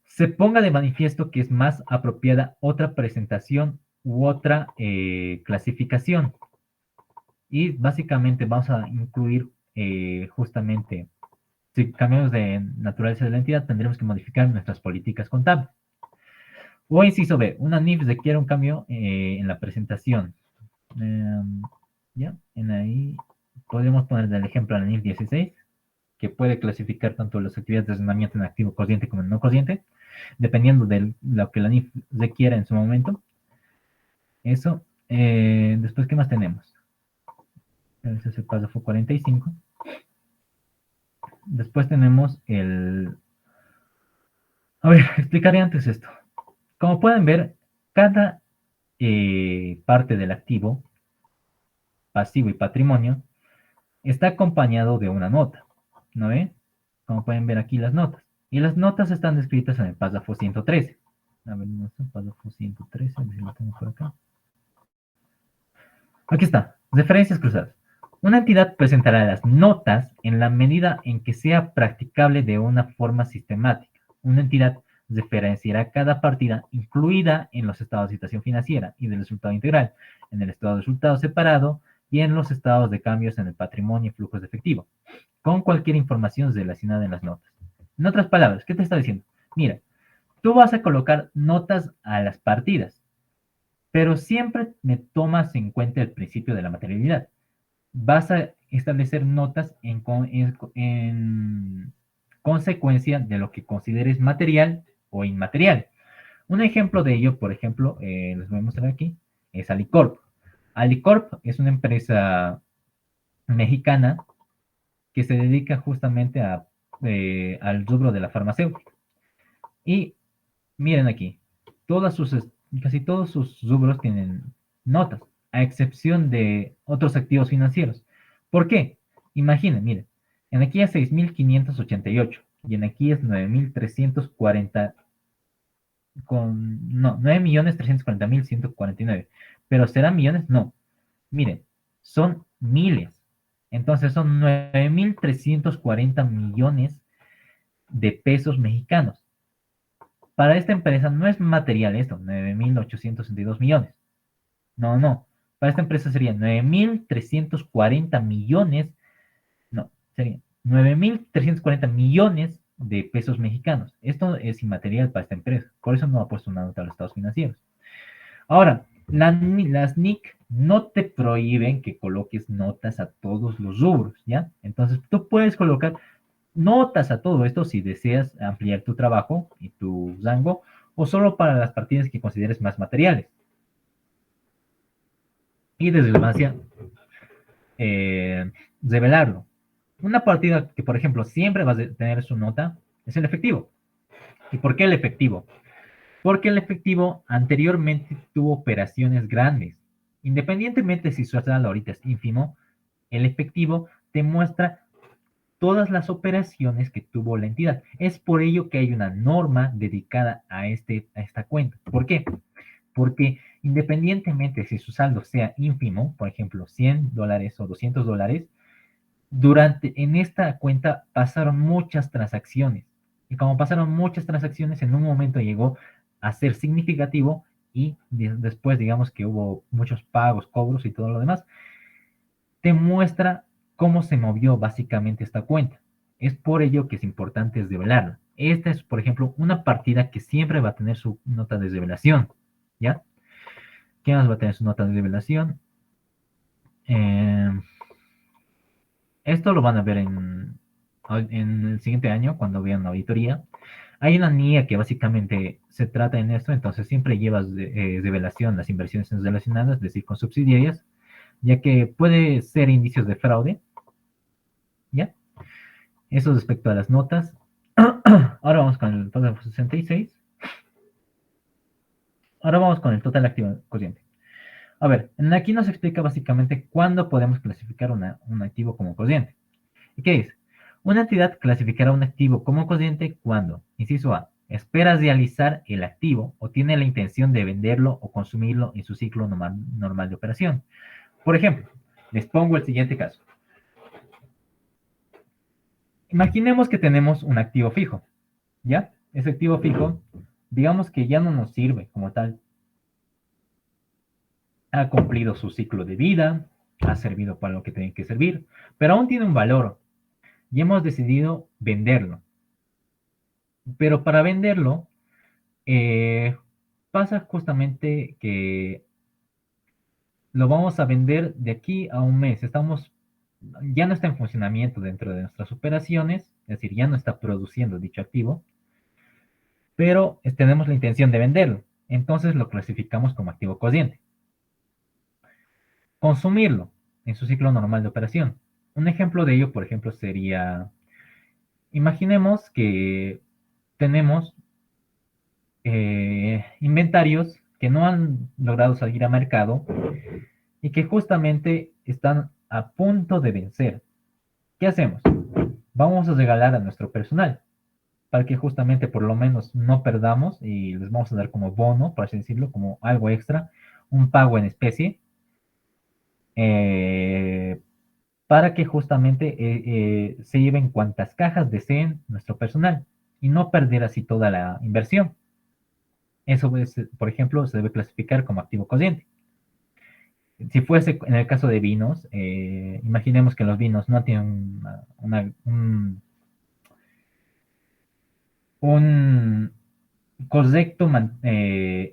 se ponga de manifiesto que es más apropiada otra presentación u otra clasificación. Y básicamente vamos a incluir justamente, si cambiamos de naturaleza de la entidad, tendremos que modificar nuestras políticas contables. O inciso B, una NIF requiere un cambio en la presentación. Ya, en ahí podemos poner el ejemplo a la NIF 16, que puede clasificar tanto las actividades de razonamiento en activo cociente como en no cociente, dependiendo de lo que la NIF requiera en su momento. Eso. Después, ¿qué más tenemos? Ese es el paso fue 45. Después tenemos el... A ver, explicaré antes esto. Como pueden ver, cada parte del activo, pasivo y patrimonio, está acompañado de una nota, ¿no ven? Como pueden ver aquí las notas. Y las notas están descritas en el párrafo 113. A ver, no está el párrafo 113, a ver si lo tengo por acá. Aquí está, referencias cruzadas. Una entidad presentará las notas en la medida en que sea practicable de una forma sistemática. Una entidad referenciará cada partida incluida en los estados de situación financiera y del resultado integral, en el estado de resultado separado y en los estados de cambios en el patrimonio y flujos de efectivo, con cualquier información relacionada en las notas. En otras palabras, ¿qué te está diciendo? Mira, tú vas a colocar notas a las partidas, pero siempre me tomas en cuenta el principio de la materialidad. Vas a establecer notas en consecuencia de lo que consideres material o inmaterial. Un ejemplo de ello, por ejemplo, les voy a mostrar aquí, es Alicorp. Alicorp es una empresa mexicana que se dedica justamente al rubro de la farmacéutica. Y miren aquí, casi todos sus rubros tienen notas. a excepción de otros activos financieros. ¿Por qué? Imaginen, miren, en aquí es 6.588 y en aquí es 9.340 no, 9.340.149. Pero ¿serán millones? No. Miren, son miles. Entonces son 9.340 millones de pesos mexicanos. Para esta empresa no es material esto, 9.862 millones. No, no. Para esta empresa serían 9.340 millones, no, serían 9.340 millones de pesos mexicanos. Esto es inmaterial para esta empresa. Por eso no ha puesto una nota a los estados financieros. Ahora, las NIC no te prohíben que coloques notas a todos los rubros, ¿ya? Entonces, tú puedes colocar notas a todo esto si deseas ampliar tu trabajo y tu rango, o solo para las partidas que consideres más materiales. Y de relevancia, revelarlo. Una partida que, por ejemplo, siempre va a tener su nota es el efectivo. ¿Y por qué el efectivo? Porque el efectivo anteriormente tuvo operaciones grandes. Independientemente si su saldo ahorita es ínfimo, el efectivo te muestra todas las operaciones que tuvo la entidad. Es por ello que hay una norma dedicada a esta cuenta. ¿Por qué? Porque independientemente si su saldo sea ínfimo, por ejemplo, $100 o $200, en esta cuenta pasaron muchas transacciones. Y como pasaron muchas transacciones, en un momento llegó a ser significativo y después, digamos que hubo muchos pagos, cobros y todo lo demás, te muestra cómo se movió básicamente esta cuenta. Es por ello que es importante desvelarla. Esta es, por ejemplo, una partida que siempre va a tener su nota de revelación, ¿ya? ¿Qué más va a tener su nota de revelación? Esto lo van a ver en el siguiente año, cuando vean la auditoría. Hay una NIA que básicamente se trata en esto, entonces siempre llevas revelación las inversiones relacionadas, es decir, con subsidiarias, ya que puede ser indicios de fraude, ¿ya? Eso respecto a las notas. Ahora vamos con el total 66. Ahora vamos con el total activo corriente. A ver, aquí nos explica básicamente cuándo podemos clasificar un activo como corriente. ¿Y qué es? Una entidad clasificará un activo como corriente cuando, inciso A, espera realizar el activo o tiene la intención de venderlo o consumirlo en su ciclo normal de operación. Por ejemplo, les pongo el siguiente caso. Imaginemos que tenemos un activo fijo, ¿ya? Ese activo fijo, digamos que ya no nos sirve como tal. Ha cumplido su ciclo de vida, ha servido para lo que tiene que servir, pero aún tiene un valor y hemos decidido venderlo. Pero para venderlo, pasa justamente que lo vamos a vender de aquí a un mes. Ya no está en funcionamiento dentro de nuestras operaciones, es decir, ya no está produciendo dicho activo, pero tenemos la intención de venderlo. Entonces lo clasificamos como activo corriente. Consumirlo en su ciclo normal de operación. Un ejemplo de ello, por ejemplo, sería, imaginemos que tenemos inventarios que no han logrado salir a mercado y que justamente están a punto de vencer. ¿Qué hacemos? Vamos a regalar a nuestro personal para que justamente por lo menos no perdamos y les vamos a dar como bono, por así decirlo, como algo extra, un pago en especie, eh, para que justamente se lleven cuantas cajas deseen nuestro personal y no perder así toda la inversión. Eso, por ejemplo, se debe clasificar como activo corriente. Si fuese en el caso de vinos, imaginemos que los vinos no tienen un correcto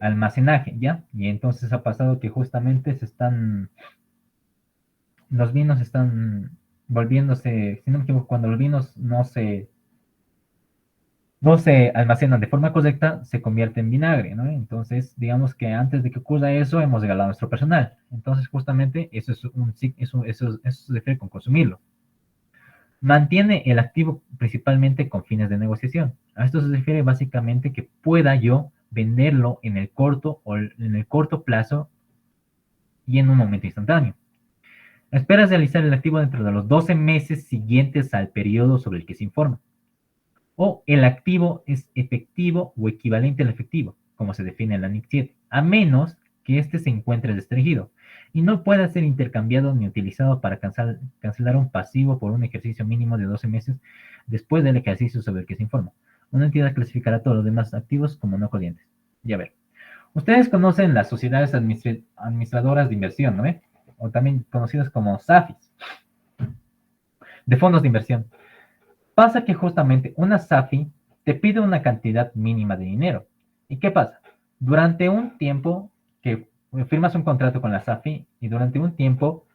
almacenaje, ¿ya? Y entonces ha pasado que justamente los vinos están volviéndose, si no me equivoco, cuando los vinos no se almacenan de forma correcta, se convierte en vinagre, ¿no? Entonces, digamos que antes de que ocurra eso, hemos regalado a nuestro personal. Entonces, justamente, eso se refiere con consumirlo. Mantiene el activo principalmente con fines de negociación. A esto se refiere básicamente que pueda yo venderlo en el corto plazo y en un momento instantáneo. Esperas realizar el activo dentro de los 12 meses siguientes al periodo sobre el que se informa. O el activo es efectivo o equivalente al efectivo, como se define en la NIC 7, a menos que éste se encuentre restringido y no pueda ser intercambiado ni utilizado para cancelar un pasivo por un ejercicio mínimo de 12 meses después del ejercicio sobre el que se informa. Una entidad clasificará todos los demás activos como no corrientes. Ya ver. Ustedes conocen las sociedades administradoras de inversión, ¿no? O también conocidas como SAFIs, de fondos de inversión. Pasa que justamente una SAFI te pide una cantidad mínima de dinero. ¿Y qué pasa? Durante un tiempo que firmas un contrato con la SAFI y durante un tiempo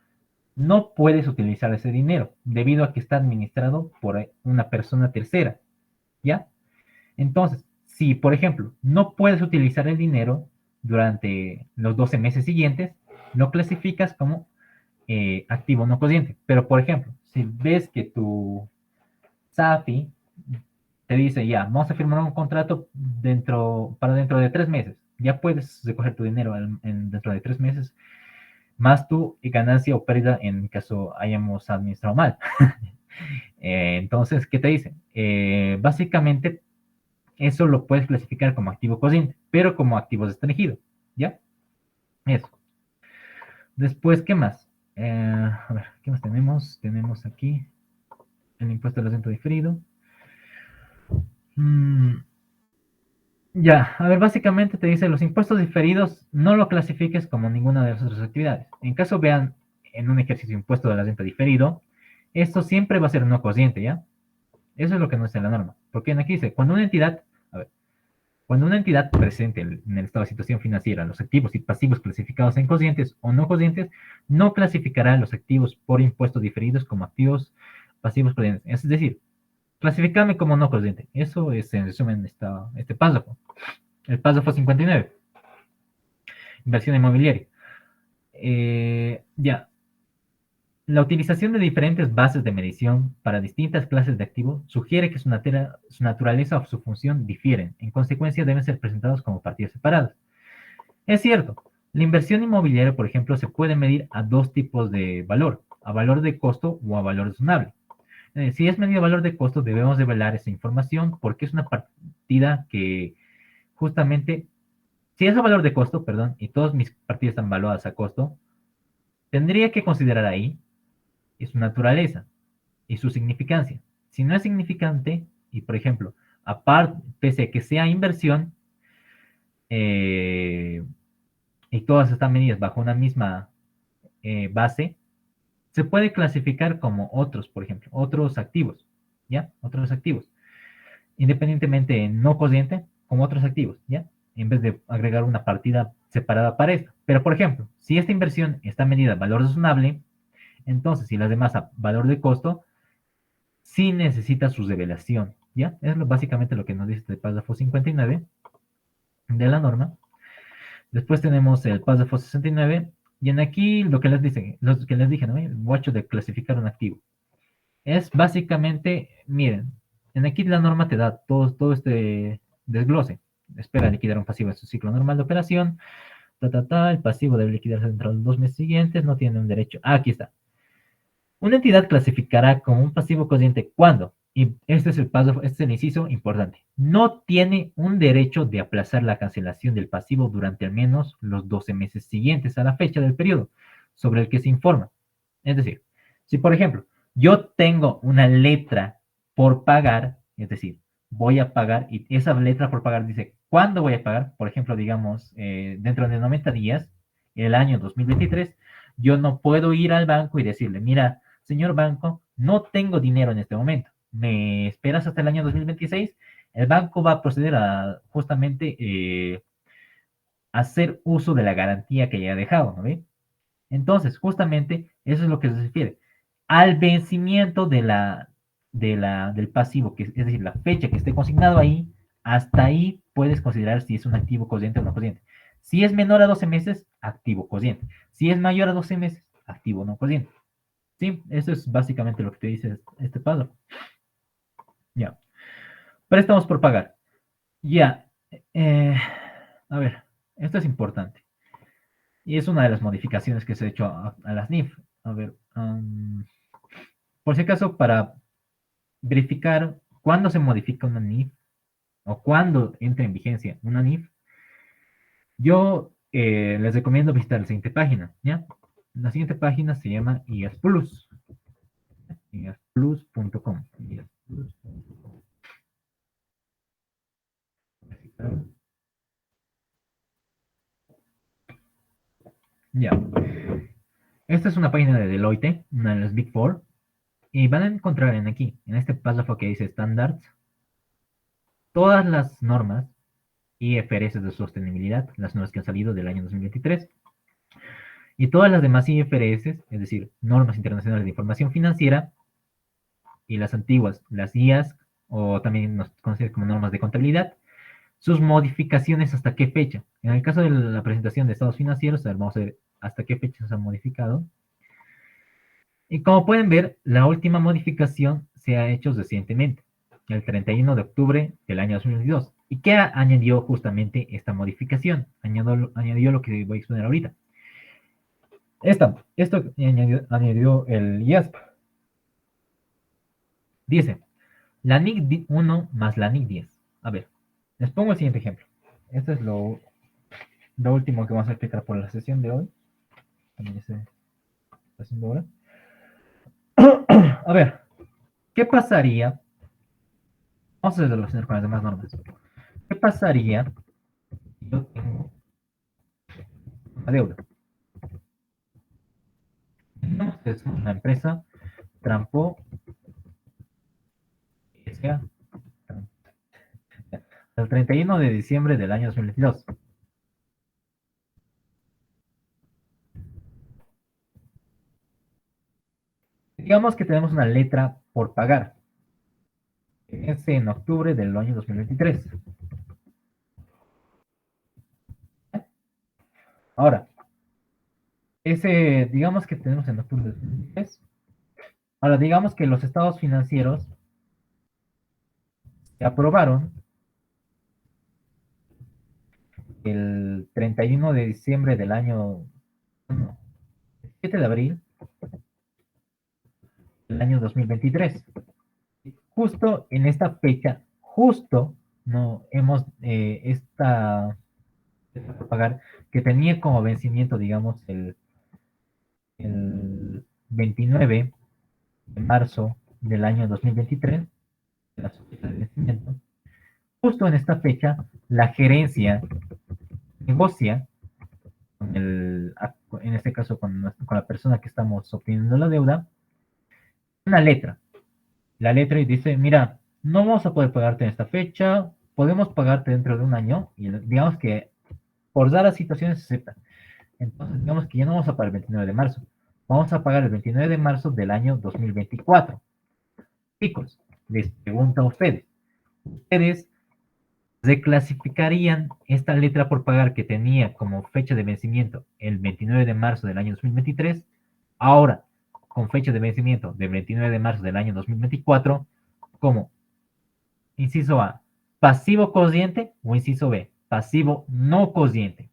no puedes utilizar ese dinero debido a que está administrado por una persona tercera, ¿ya? Entonces, si por ejemplo no puedes utilizar el dinero durante los 12 meses siguientes, lo clasificas como activo no cociente. Pero por ejemplo, si ves que tu SAFI te dice, ya, vamos a firmar un contrato para dentro de 3 meses. Ya puedes recoger tu dinero dentro de 3 meses, más tu ganancia o pérdida en caso hayamos administrado mal. Entonces, ¿qué te dice? Básicamente, eso lo puedes clasificar como activo cociente, pero como activo restringido. ¿Ya? Eso. Después, ¿qué más? A ver, ¿qué más tenemos? Tenemos aquí el impuesto del acento diferido. Ya, a ver, básicamente te dice, los impuestos diferidos no lo clasifiques como ninguna de las otras actividades. En caso vean en un ejercicio impuesto de la renta diferido, esto siempre va a ser no cociente, ¿ya? Eso es lo que no está en la norma. Porque aquí dice, cuando una entidad, a ver, cuando una entidad presente en el estado de situación financiera los activos y pasivos clasificados en cocientes o no cocientes, no clasificará los activos por impuestos diferidos como activos pasivos cocientes. Es decir, clasificarme como no cociente. Eso es, en resumen, este párrafo. El párrafo 59. Inversión inmobiliaria. Ya. La utilización de diferentes bases de medición para distintas clases de activos sugiere que su naturaleza o su función difieren. En consecuencia, deben ser presentados como partidas separadas. Es cierto, la inversión inmobiliaria, por ejemplo, se puede medir a dos tipos de valor, a valor de costo o a valor razonable. Si es medido a valor de costo, debemos develar esa información porque es una partida que justamente, si es a valor de costo, perdón, y todas mis partidas están valuadas a costo, tendría que considerar ahí su naturaleza y su significancia. Si no es significante, y por ejemplo, aparte, pese a que sea inversión, eh, y todas están medidas bajo una misma base, se puede clasificar como otros, por ejemplo, otros activos, ¿ya? Otros activos. Independientemente no cociente, como otros activos, ¿ya? En vez de agregar una partida separada para esto. Pero, por ejemplo, si esta inversión está medida a valor razonable, entonces, si las demás a valor de costo, sí necesita su revelación, ¿ya? Es básicamente lo que nos dice el párrafo 59 de la norma. Después tenemos el párrafo 69, y en aquí lo que les dije, ¿no? El guacho de clasificar un activo. Es básicamente, miren, en aquí la norma te da todo este desglose. Espera liquidar un pasivo en su ciclo normal de operación. El pasivo debe liquidarse dentro de los 2 meses siguientes. No tiene un derecho. Aquí está. Una entidad clasificará como un pasivo cociente cuando, y este es el paso, este es el inciso importante, no tiene un derecho de aplazar la cancelación del pasivo durante al menos los 12 meses siguientes a la fecha del periodo sobre el que se informa. Es decir, si por ejemplo yo tengo una letra por pagar, es decir, voy a pagar y esa letra por pagar dice cuándo voy a pagar, por ejemplo, digamos, dentro de 90 días, el año 2023, yo no puedo ir al banco y decirle, mira, señor banco, no tengo dinero en este momento. ¿Me esperas hasta el año 2026? El banco va a proceder a justamente hacer uso de la garantía que ya ha dejado, ¿no ve? Entonces, justamente eso es lo que se refiere al vencimiento del pasivo, que es decir, la fecha que esté consignado ahí, hasta ahí puedes considerar si es un activo cociente o no cociente. Si es menor a 12 meses, activo cociente. Si es mayor a 12 meses, activo no cociente. Sí, eso es básicamente lo que te dice este paso. Ya. Préstamos por pagar. Ya. A ver, esto es importante. Y es una de las modificaciones que se ha hecho a las NIF. A ver, por si acaso, para verificar cuándo se modifica una NIF o cuándo entra en vigencia una NIF, yo les recomiendo visitar la siguiente página, ¿ya? La siguiente página se llama IAS Plus, iasplus.com. Ya. Esta es una página de Deloitte, una de las Big Four, y van a encontrar aquí, en este párrafo que dice Standards, todas las normas IFRS de sostenibilidad, las nuevas que han salido del año 2023, y todas las demás IFRS, es decir, normas internacionales de información financiera, y las antiguas, las IAS, o también nos conocen como normas de contabilidad, sus modificaciones hasta qué fecha. En el caso de la presentación de estados financieros, vamos a ver hasta qué fecha se han modificado. Y como pueden ver, la última modificación se ha hecho recientemente, el 31 de octubre del año 2022. ¿Y qué añadió justamente esta modificación? Añadió lo que voy a exponer ahorita. Esto añadió el IASP. Dice, la NIC 1 más la NIC 10. A ver, les pongo el siguiente ejemplo. Esto es lo último que vamos a explicar por la sesión de hoy. También se está haciendo ahora. A ver, ¿qué pasaría? Vamos a relacionar con las demás normas. ¿Qué pasaría si yo tengo una deuda? Es una empresa, Trampo, S.A., el 31 de diciembre del año 2022. Digamos que tenemos una letra por pagar. Es en octubre del año 2023. Ahora, digamos que tenemos en octubre del 2023. Ahora, digamos que los estados financieros se aprobaron el 31 de diciembre del año, no, 7 de abril del año 2023. Justo en esta fecha, justo, no hemos, esta pagar, que tenía como vencimiento, digamos, el 29 de marzo del año 2023, de la fecha de vencimiento. Justo en esta fecha, la gerencia negocia con en este caso con la persona que estamos obteniendo la deuda, una letra. La letra y dice, mira, no vamos a poder pagarte en esta fecha, podemos pagarte dentro de un año, y digamos que por dar las situaciones se acepta. Entonces, digamos que ya no vamos a pagar el 29 de marzo, vamos a pagar el 29 de marzo del año 2024. Chicos, les pregunto a ustedes, ¿ustedes reclasificarían esta letra por pagar que tenía como fecha de vencimiento el 29 de marzo del año 2023, ahora con fecha de vencimiento del 29 de marzo del año 2024, como inciso A, pasivo cociente, o inciso B, pasivo no cociente?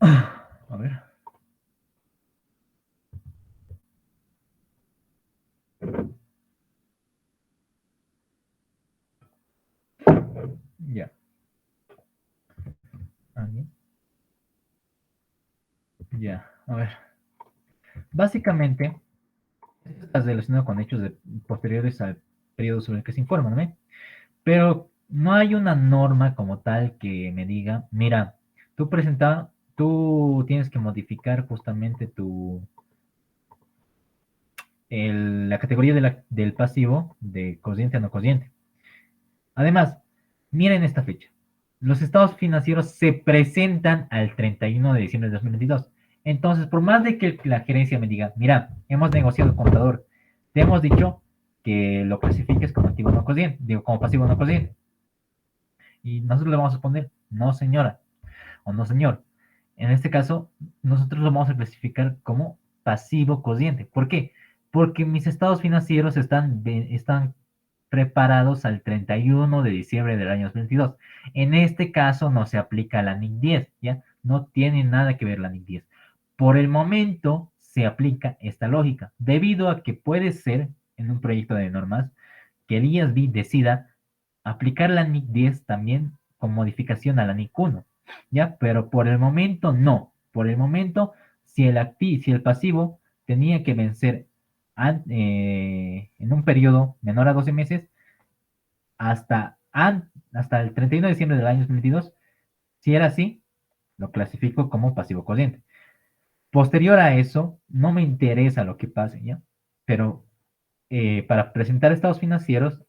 A ver. Ya. Ya, a ver. Básicamente, esto está relacionado con hechos posteriores al periodo sobre el que se informa, ¿no? Pero no hay una norma como tal que me diga, mira, tú tienes que modificar justamente la categoría del pasivo de cociente a no cociente. Además, miren esta fecha. Los estados financieros se presentan al 31 de diciembre de 2022. Entonces, por más de que la gerencia me diga, mira, hemos negociado con contador, te hemos dicho que lo clasifiques como activo no cociente, digo, como pasivo no cociente. Y nosotros le vamos a poner, no señora, o no señor. En este caso, nosotros lo vamos a clasificar como pasivo cociente. ¿Por qué? Porque mis estados financieros están preparados al 31 de diciembre del año 2022. En este caso no se aplica la NIC 10, ¿ya? No tiene nada que ver la NIC 10. Por el momento se aplica esta lógica, debido a que puede ser en un proyecto de normas que el IASB decida aplicar la NIC 10 también con modificación a la NIC 1, ¿ya? Pero por el momento no. Por el momento, si el pasivo tenía que vencer en un periodo menor a 12 meses, hasta el 31 de diciembre del año 2022, si era así, lo clasifico como pasivo corriente. Posterior a eso, no me interesa lo que pase, ¿ya? Pero para presentar estados financieros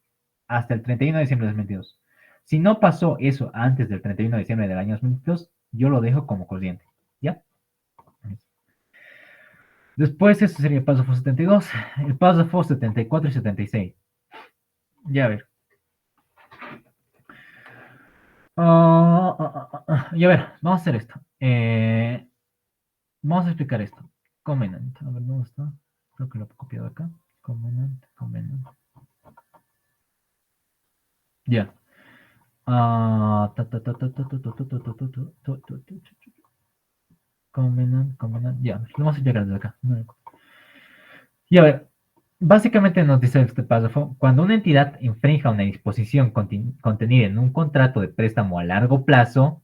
hasta el 31 de diciembre de 2022. Si no pasó eso antes del 31 de diciembre del año 2022, yo lo dejo como corriente, ¿ya? Después, eso sería el párrafo 72, el párrafo 74 y 76. Ya a ver. Ya a ver, vamos a hacer esto. Vamos a explicar esto. Covenant. A ver, ¿dónde está? Creo que lo he copiado acá. Covenant. Ya. Covenant. Ya, lo vamos a llegar desde acá. Y a ver, básicamente nos dice este párrafo, cuando una entidad infrinja una disposición contenida en un contrato de préstamo a largo plazo,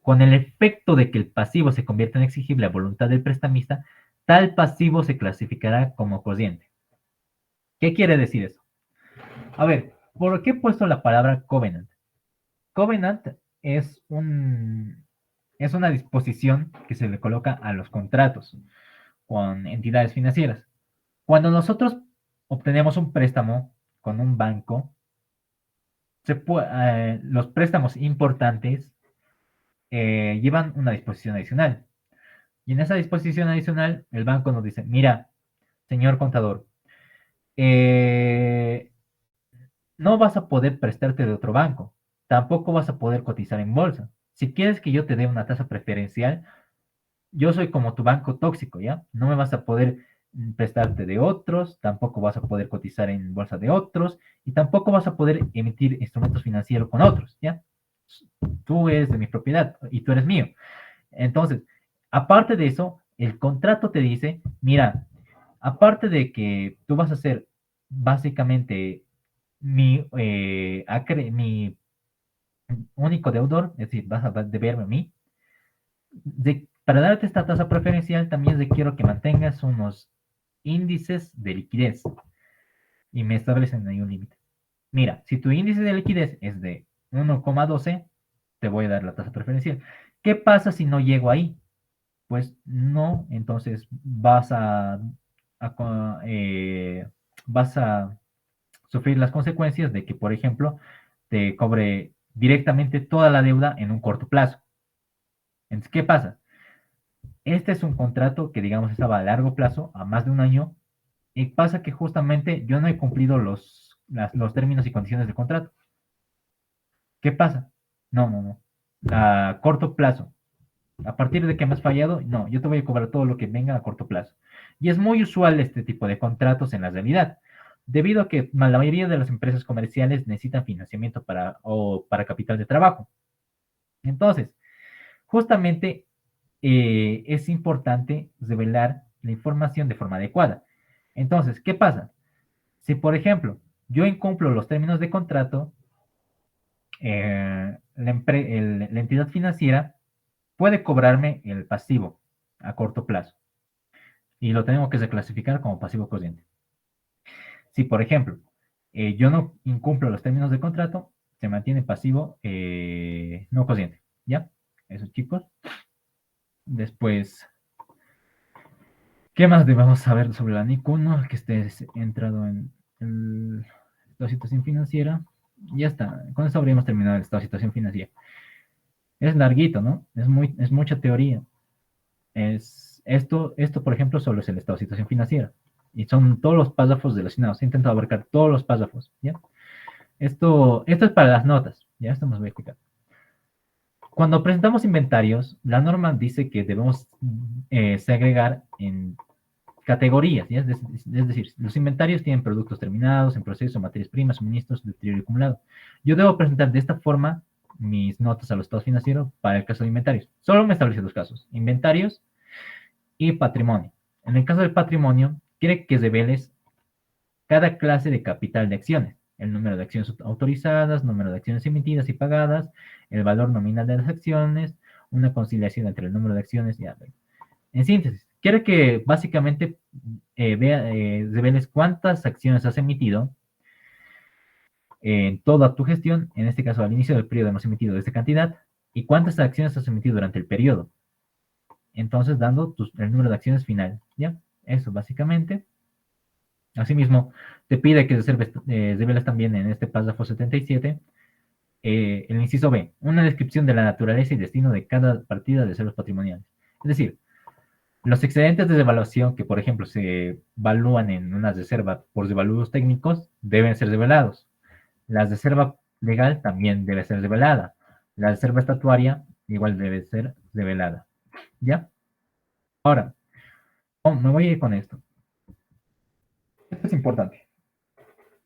con el efecto de que el pasivo se convierta en exigible a voluntad del prestamista, tal pasivo se clasificará como corriente. ¿Qué quiere decir eso? A ver, ¿por qué he puesto la palabra covenant? Covenant es una disposición que se le coloca a los contratos con entidades financieras. Cuando nosotros obtenemos un préstamo con un banco, los préstamos importantes llevan una disposición adicional. Y en esa disposición adicional, el banco nos dice, mira, señor contador, no vas a poder prestarte de otro banco, tampoco vas a poder cotizar en bolsa. Si quieres que yo te dé una tasa preferencial, yo soy como tu banco tóxico, ¿ya? No me vas a poder prestarte de otros, tampoco vas a poder cotizar en bolsa de otros, y tampoco vas a poder emitir instrumentos financieros con otros, ¿ya? Tú eres de mi propiedad y tú eres mío. Entonces, aparte de eso, el contrato te dice, mira, aparte de que tú vas a ser básicamente mi único deudor, es decir, vas a deberme a mí, para darte esta tasa preferencial también requiero que mantengas unos índices de liquidez y me establecen ahí un límite. Mira, si tu índice de liquidez es de 1,12, te voy a dar la tasa preferencial. ¿Qué pasa si no llego ahí? Pues no, entonces vas a sufrir las consecuencias de que, por ejemplo, te cobre directamente toda la deuda en un corto plazo. Entonces, ¿qué pasa? Este es un contrato que, digamos, estaba a largo plazo, a más de un año, y pasa que justamente yo no he cumplido los términos y condiciones del contrato. ¿Qué pasa? No. A corto plazo. A partir de que me has fallado, no, yo te voy a cobrar todo lo que venga a corto plazo. Y es muy usual este tipo de contratos en la realidad, debido a que la mayoría de las empresas comerciales necesitan financiamiento para capital de trabajo. Entonces, justamente es importante revelar la información de forma adecuada. Entonces, ¿qué pasa? Si, por ejemplo, yo incumplo los términos de contrato, la entidad financiera puede cobrarme el pasivo a corto plazo y lo tengo que reclasificar como pasivo corriente. Si, por ejemplo, yo no incumplo los términos de contrato, se mantiene pasivo no corriente. ¿Ya? Eso, chicos. Después, ¿qué más debemos saber sobre la NIC 1? Que esté entrado en la situación financiera. Ya está. Con eso habríamos terminado el estado de situación financiera. Es larguito, ¿no? Es mucha teoría. Esto, por ejemplo, solo es el estado de situación financiera. Y son todos los párrafos relacionados. He intentado abarcar todos los párrafos, ¿ya? Esto es para las notas, ¿ya? Esto nos voy a explicar. Cuando presentamos inventarios, la norma dice que debemos segregar en categorías, ¿ya? Es decir, los inventarios tienen productos terminados, en proceso, materias primas, suministros, deterioro acumulado. Yo debo presentar de esta forma mis notas a los estados financieros para el caso de inventarios. Solo me establece dos casos, inventarios y patrimonio. En el caso del patrimonio, quiere que reveles cada clase de capital de acciones, el número de acciones autorizadas, número de acciones emitidas y pagadas, el valor nominal de las acciones, una conciliación entre el número de acciones y... En síntesis, quiere que básicamente reveles cuántas acciones has emitido en toda tu gestión, en este caso al inicio del periodo hemos emitido esta cantidad, y cuántas acciones has emitido durante el periodo. Entonces, dando el número de acciones final, ¿ya? Eso básicamente. Asimismo, te pide que reveles también en este párrafo 77 el inciso B, una descripción de la naturaleza y destino de cada partida de reservas patrimoniales. Es decir, los excedentes de devaluación que, por ejemplo, se evalúan en una reserva por devaluados técnicos deben ser revelados. La reserva legal también debe ser revelada. La reserva estatuaria igual debe ser revelada. ¿Ya? Ahora, me voy a ir con esto. Esto es importante.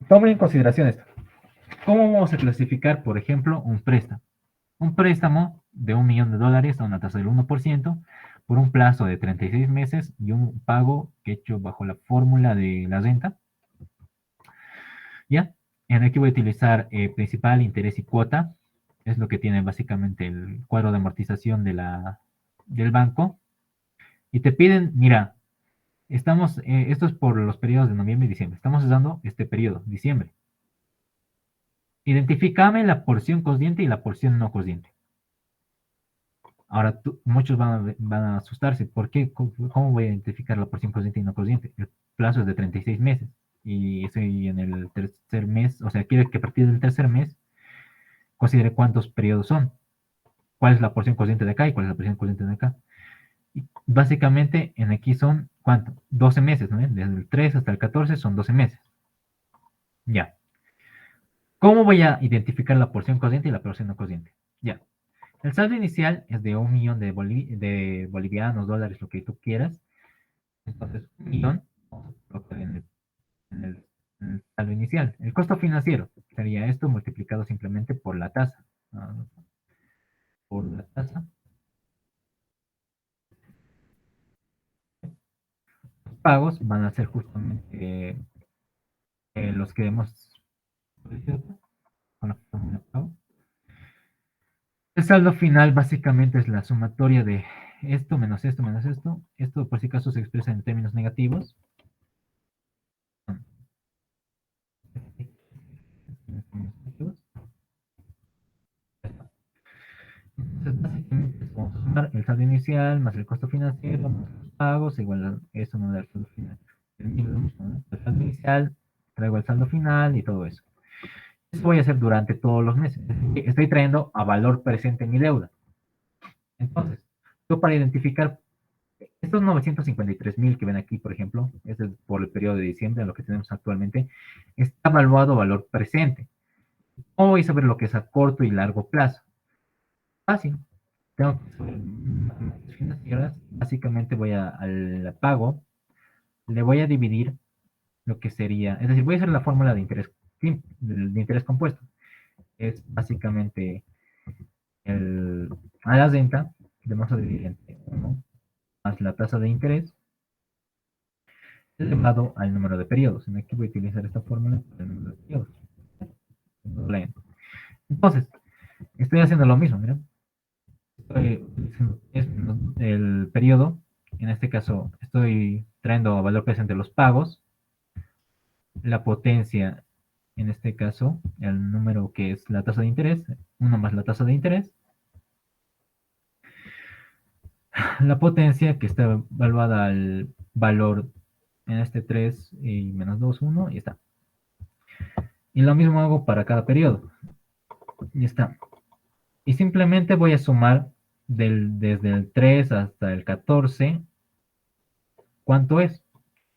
Tomen en consideración esto. ¿Cómo vamos a clasificar, por ejemplo, un préstamo? Un préstamo de $1 millón a una tasa del 1% por un plazo de 36 meses y un pago hecho bajo la fórmula de la renta. ¿Ya? En aquí voy a utilizar principal, interés y cuota. Es lo que tiene básicamente el cuadro de amortización del banco. Y te piden, mira, esto es por los periodos de noviembre y diciembre. Estamos usando este periodo, diciembre. Identifícame la porción consciente y la porción no consciente. Ahora, muchos van a asustarse. ¿Por qué? ¿Cómo voy a identificar la porción consciente y no consciente? El plazo es de 36 meses. Y estoy en el tercer mes. O sea, quiere que a partir del tercer mes considere cuántos periodos son. ¿Cuál es la porción consciente de acá y cuál es la porción consciente de acá? Y básicamente, en aquí son, ¿cuánto? 12 meses, ¿no? Desde el 3 hasta el 14 son 12 meses. Ya. ¿Cómo voy a identificar la porción consciente y la porción no consciente? Ya. El saldo inicial es de $1 millón de bolivianos, dólares, lo que tú quieras. Entonces, 1 millón en el saldo inicial. El costo financiero sería esto multiplicado simplemente por la tasa. Por la tasa. Los pagos van a ser justamente los que hemos con la fórmula de pago. El saldo final básicamente es la sumatoria de esto menos esto menos esto. Esto por si acaso se expresa en términos negativos. Entonces básicamente es como sumar el saldo inicial más el costo financiero más los pagos igual a eso no da el saldo final. El saldo inicial, traigo el saldo final y todo eso. Eso voy a hacer durante todos los meses. Estoy trayendo a valor presente mi deuda. Entonces, yo para identificar estos 953,000 que ven aquí, por ejemplo, es por el periodo de diciembre, lo que tenemos actualmente, está evaluado a valor presente. ¿Cómo voy a saber lo que es a corto y largo plazo? Fácil. Tengo que saber matemáticas financieras. Básicamente voy al pago, le voy a dividir lo que sería, es decir, voy a hacer la fórmula de interés compuesto. Es básicamente a la renta, le vamos a dividir entre 1 más la tasa de interés elevado al número de periodos. Aquí voy a utilizar esta fórmula para el número de periodos. Entonces, estoy haciendo lo mismo, mira. El periodo, en este caso, estoy trayendo a valor presente los pagos, la potencia, en este caso, el número que es la tasa de interés, 1 más la tasa de interés, la potencia que está evaluada al valor en este 3 y menos 2, 1, y está. Y lo mismo hago para cada periodo. Y está. Y simplemente voy a sumar desde el 3 hasta el 14 cuánto es.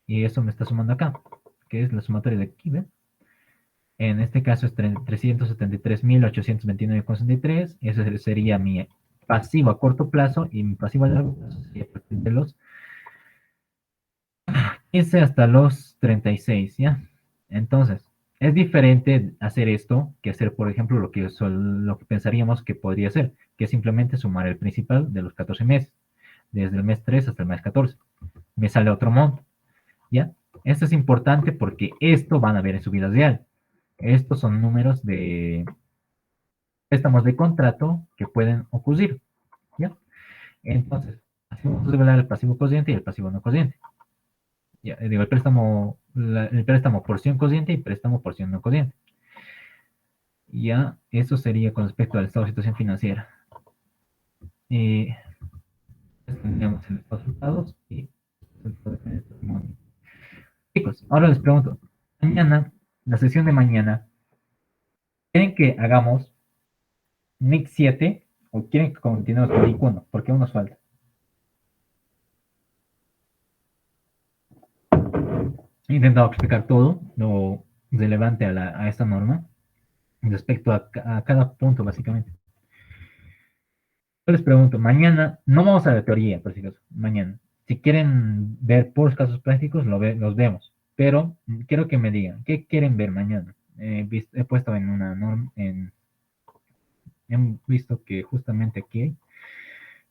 Y eso me está sumando acá, que es la sumatoria de aquí, ¿ven? En este caso es 373,829,63. Ese sería mi pasivo a corto plazo y mi pasivo a largo plazo sería a partir de los Hice hasta los 36, ¿ya? Entonces, es diferente hacer esto que hacer, por ejemplo, lo que pensaríamos que podría ser, que es simplemente sumar el principal de los 14 meses, desde el mes 3 hasta el mes 14. Me sale otro monto, ¿ya? Esto es importante porque esto van a ver en su vida real. Estos son números de préstamos de contrato que pueden ocurrir, ¿ya? Entonces, así vamos a revelar el pasivo cociente y el pasivo no cociente. Ya, digo, el préstamo porción cociente y préstamo porción no cociente. Ya, eso sería con respecto al estado de situación financiera. Y tendríamos los resultados y el testimonio. Chicos, ahora les pregunto, mañana, la sesión de mañana, ¿quieren que hagamos NIC 7 o quieren que continuemos con NIC 1? Porque aún nos falta. He intentado explicar todo lo relevante a esta norma respecto a cada punto, básicamente. Yo les pregunto, mañana, no vamos a la teoría, por si acaso, mañana. Si quieren ver por casos prácticos, los vemos. Pero quiero que me digan, ¿qué quieren ver mañana? He puesto en una norma, he visto que justamente aquí hay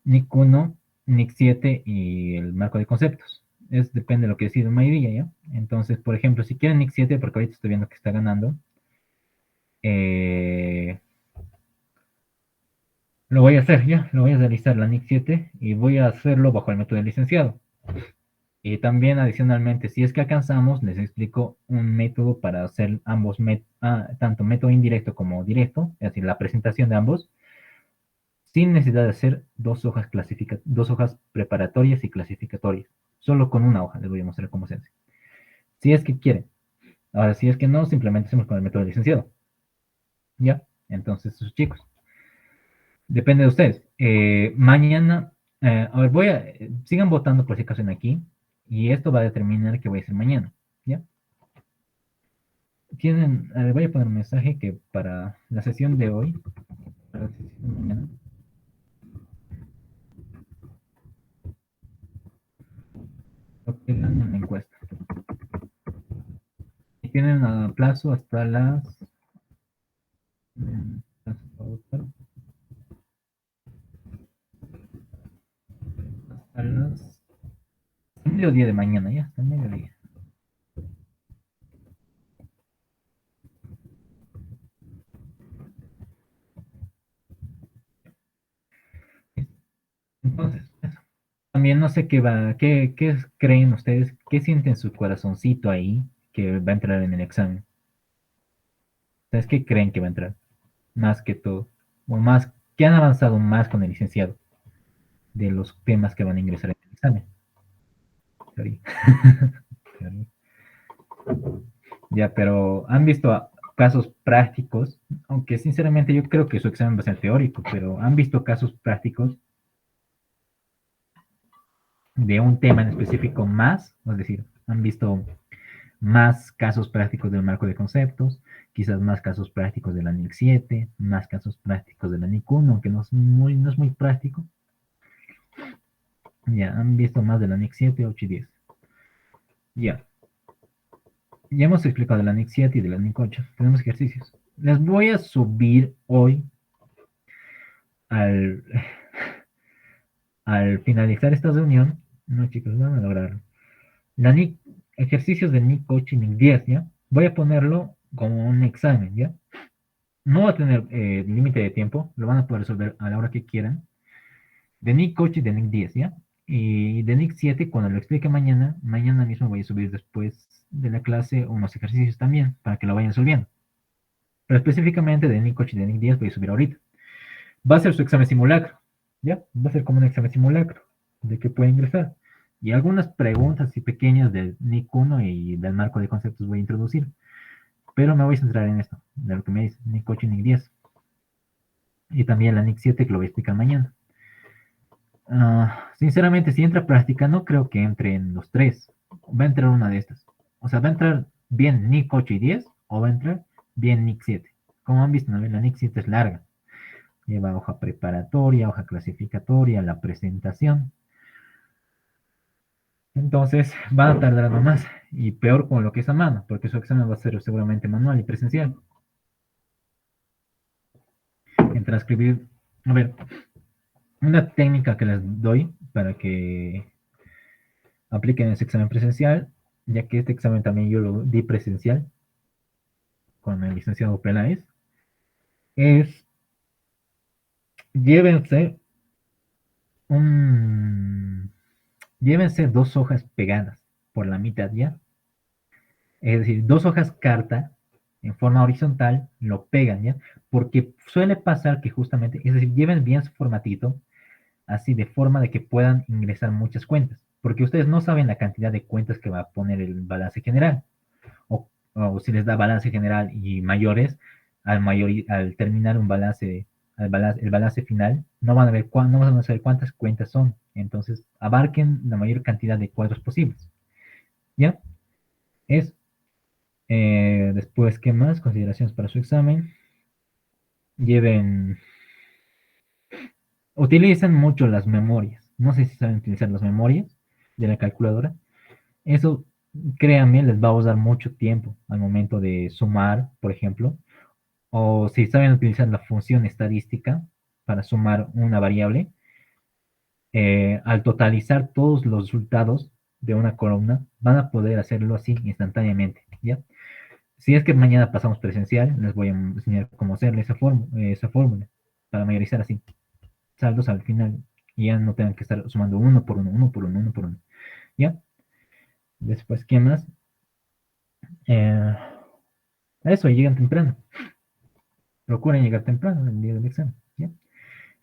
NIC 1, NIC 7 y el marco de conceptos. Depende de lo que decida mayoría, ¿ya? Entonces, por ejemplo, si quieren NIC 7, porque ahorita estoy viendo que está ganando, eh, lo voy a hacer, ¿ya? Lo voy a realizar la NIC 7 y voy a hacerlo bajo el método de licenciado. Y también adicionalmente, si es que alcanzamos, les explico un método para hacer ambos, tanto método indirecto como directo, es decir, la presentación de ambos, sin necesidad de hacer dos hojas preparatorias y clasificatorias. Solo con una hoja les voy a mostrar cómo se hace. Si es que quieren. Ahora, si es que no, simplemente hacemos con el método licenciado. ¿Ya? Entonces, sus chicos. Depende de ustedes. Mañana, a ver, sigan votando por si acaso en aquí. Y esto va a determinar qué voy a hacer mañana. ¿Ya? Voy a poner un mensaje que para la sesión de hoy, para la sesión de mañana, lo que dan en la encuesta. Y tienen a plazo hasta hasta las mediodía de mañana, ya, hasta el mediodía. Entonces, eso. También no sé qué creen ustedes, qué sienten su corazoncito ahí que va a entrar en el examen. ¿Ustedes qué creen que va a entrar? Más que todo. O más, ¿qué han avanzado más con el licenciado de los temas que van a ingresar en el examen? Ya, pero han visto casos prácticos, aunque sinceramente yo creo que su examen va a ser teórico, pero han visto casos prácticos de un tema en específico más, es decir, han visto más casos prácticos del marco de conceptos, quizás más casos prácticos de la NIC 7, más casos prácticos de la NIC 1, aunque no es muy práctico. Ya, han visto más de la NIC 7, 8 y 10. Ya. Ya hemos explicado de la NIC 7 y de la NIC 8. Tenemos ejercicios. Les voy a subir hoy al, al finalizar esta reunión. No, chicos, van a lograrlo. La NIC, ejercicios de NIC 8 y NIC 10, ¿ya? Voy a ponerlo como un examen, ¿ya? No va a tener límite de tiempo, lo van a poder resolver a la hora que quieran. De NIC 8 y de NIC 10, ¿ya? Y de NIC 7, cuando lo explique mañana mismo voy a subir después de la clase unos ejercicios también, para que lo vayan resolviendo. Pero específicamente de NIC 8 y de NIC 10 voy a subir ahorita. Va a ser su examen simulacro, ¿ya? Va a ser como un examen simulacro de que puede ingresar. Y algunas preguntas y pequeñas del NIC 1 y del marco de conceptos voy a introducir. Pero me voy a centrar en esto, de lo que me dice NIC 8 y NIC 10. Y también la NIC 7 que lo voy a explicar mañana. Sinceramente, si entra práctica, no creo que entre en los tres. Va a entrar una de estas. O sea, va a entrar bien NIC 8 y 10 o va a entrar bien NIC 7. Como han visto, ¿no? La NIC 7 es larga. Lleva hoja preparatoria, hoja clasificatoria, la presentación. Entonces van a tardar más y peor con lo que es a mano, porque su examen va a ser seguramente manual y presencial. En transcribir, a ver, una técnica que les doy para que apliquen ese examen presencial, ya que este examen también yo lo di presencial con el licenciado Peláez, es llévense un, llévense dos hojas pegadas por la mitad ya, es decir, dos hojas carta en forma horizontal, lo pegan ya, porque suele pasar que justamente, es decir, lleven bien su formatito, así de forma de que puedan ingresar muchas cuentas, porque ustedes no saben la cantidad de cuentas que va a poner el balance general, o si les da balance general y mayores, al terminar un balance, el balance final, no van a ver no van a saber cuántas cuentas son, entonces abarquen la mayor cantidad de cuadros posibles, ¿ya? Es, después, ¿qué más? Consideraciones para su examen. Lleven, utilicen mucho las memorias. No sé si saben utilizar las memorias de la calculadora. Eso, créanme, les va a usar mucho tiempo al momento de sumar, por ejemplo. O si saben utilizar la función estadística para sumar una variable, al totalizar todos los resultados de una columna, van a poder hacerlo así instantáneamente, ¿ya? Si es que mañana pasamos presencial, les voy a enseñar cómo hacerle esa fórmula para mayorizar así, saldos al final, y ya no tengan que estar sumando uno por uno, uno por uno, uno por uno, ¿ya? Después, ¿qué más? Eh, eso, llegan temprano. Procuren llegar temprano el día del examen, ¿ya?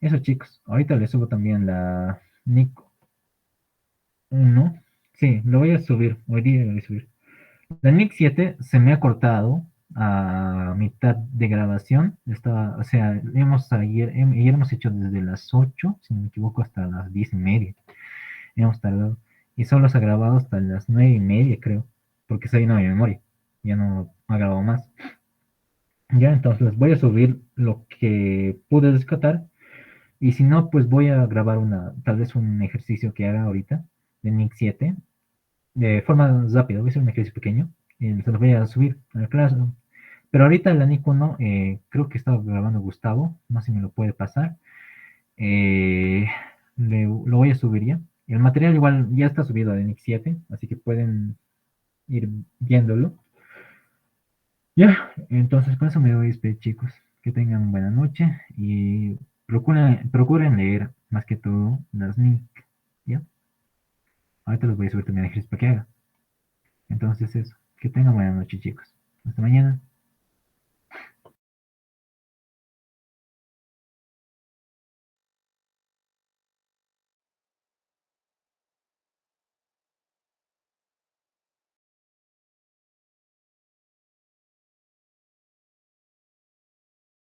Eso, chicos. Ahorita les subo también la NIC 1. Sí, lo voy a subir. Hoy día lo voy a subir. La NIC 7 se me ha cortado a mitad de grabación. Estaba, o sea, ayer hemos hecho desde las 8 si no me equivoco, hasta las 10:30. Hemos tardado. Y solo se ha grabado hasta las 9:30, creo. Porque se ha llenado mi memoria. Ya no ha grabado más. Ya, entonces les voy a subir lo que pude rescatar. Y si no, pues voy a grabar tal vez un ejercicio que haga ahorita de NIC 7 de forma rápida. Voy a hacer un ejercicio pequeño y se los voy a subir a la clase. Pero ahorita la NIC 1, creo que estaba grabando Gustavo, no sé si me lo puede pasar. Eh, lo voy a subir ya. El material igual ya está subido a NIC 7, así que pueden ir viéndolo. Ya, entonces con eso me voy a despedir, chicos. Que tengan buena noche y procuren leer más que todo las NIC. ¿Ya? Ahorita los voy a subir también a ejercicio para que haga. Entonces eso. Que tengan buena noche, chicos. Hasta mañana.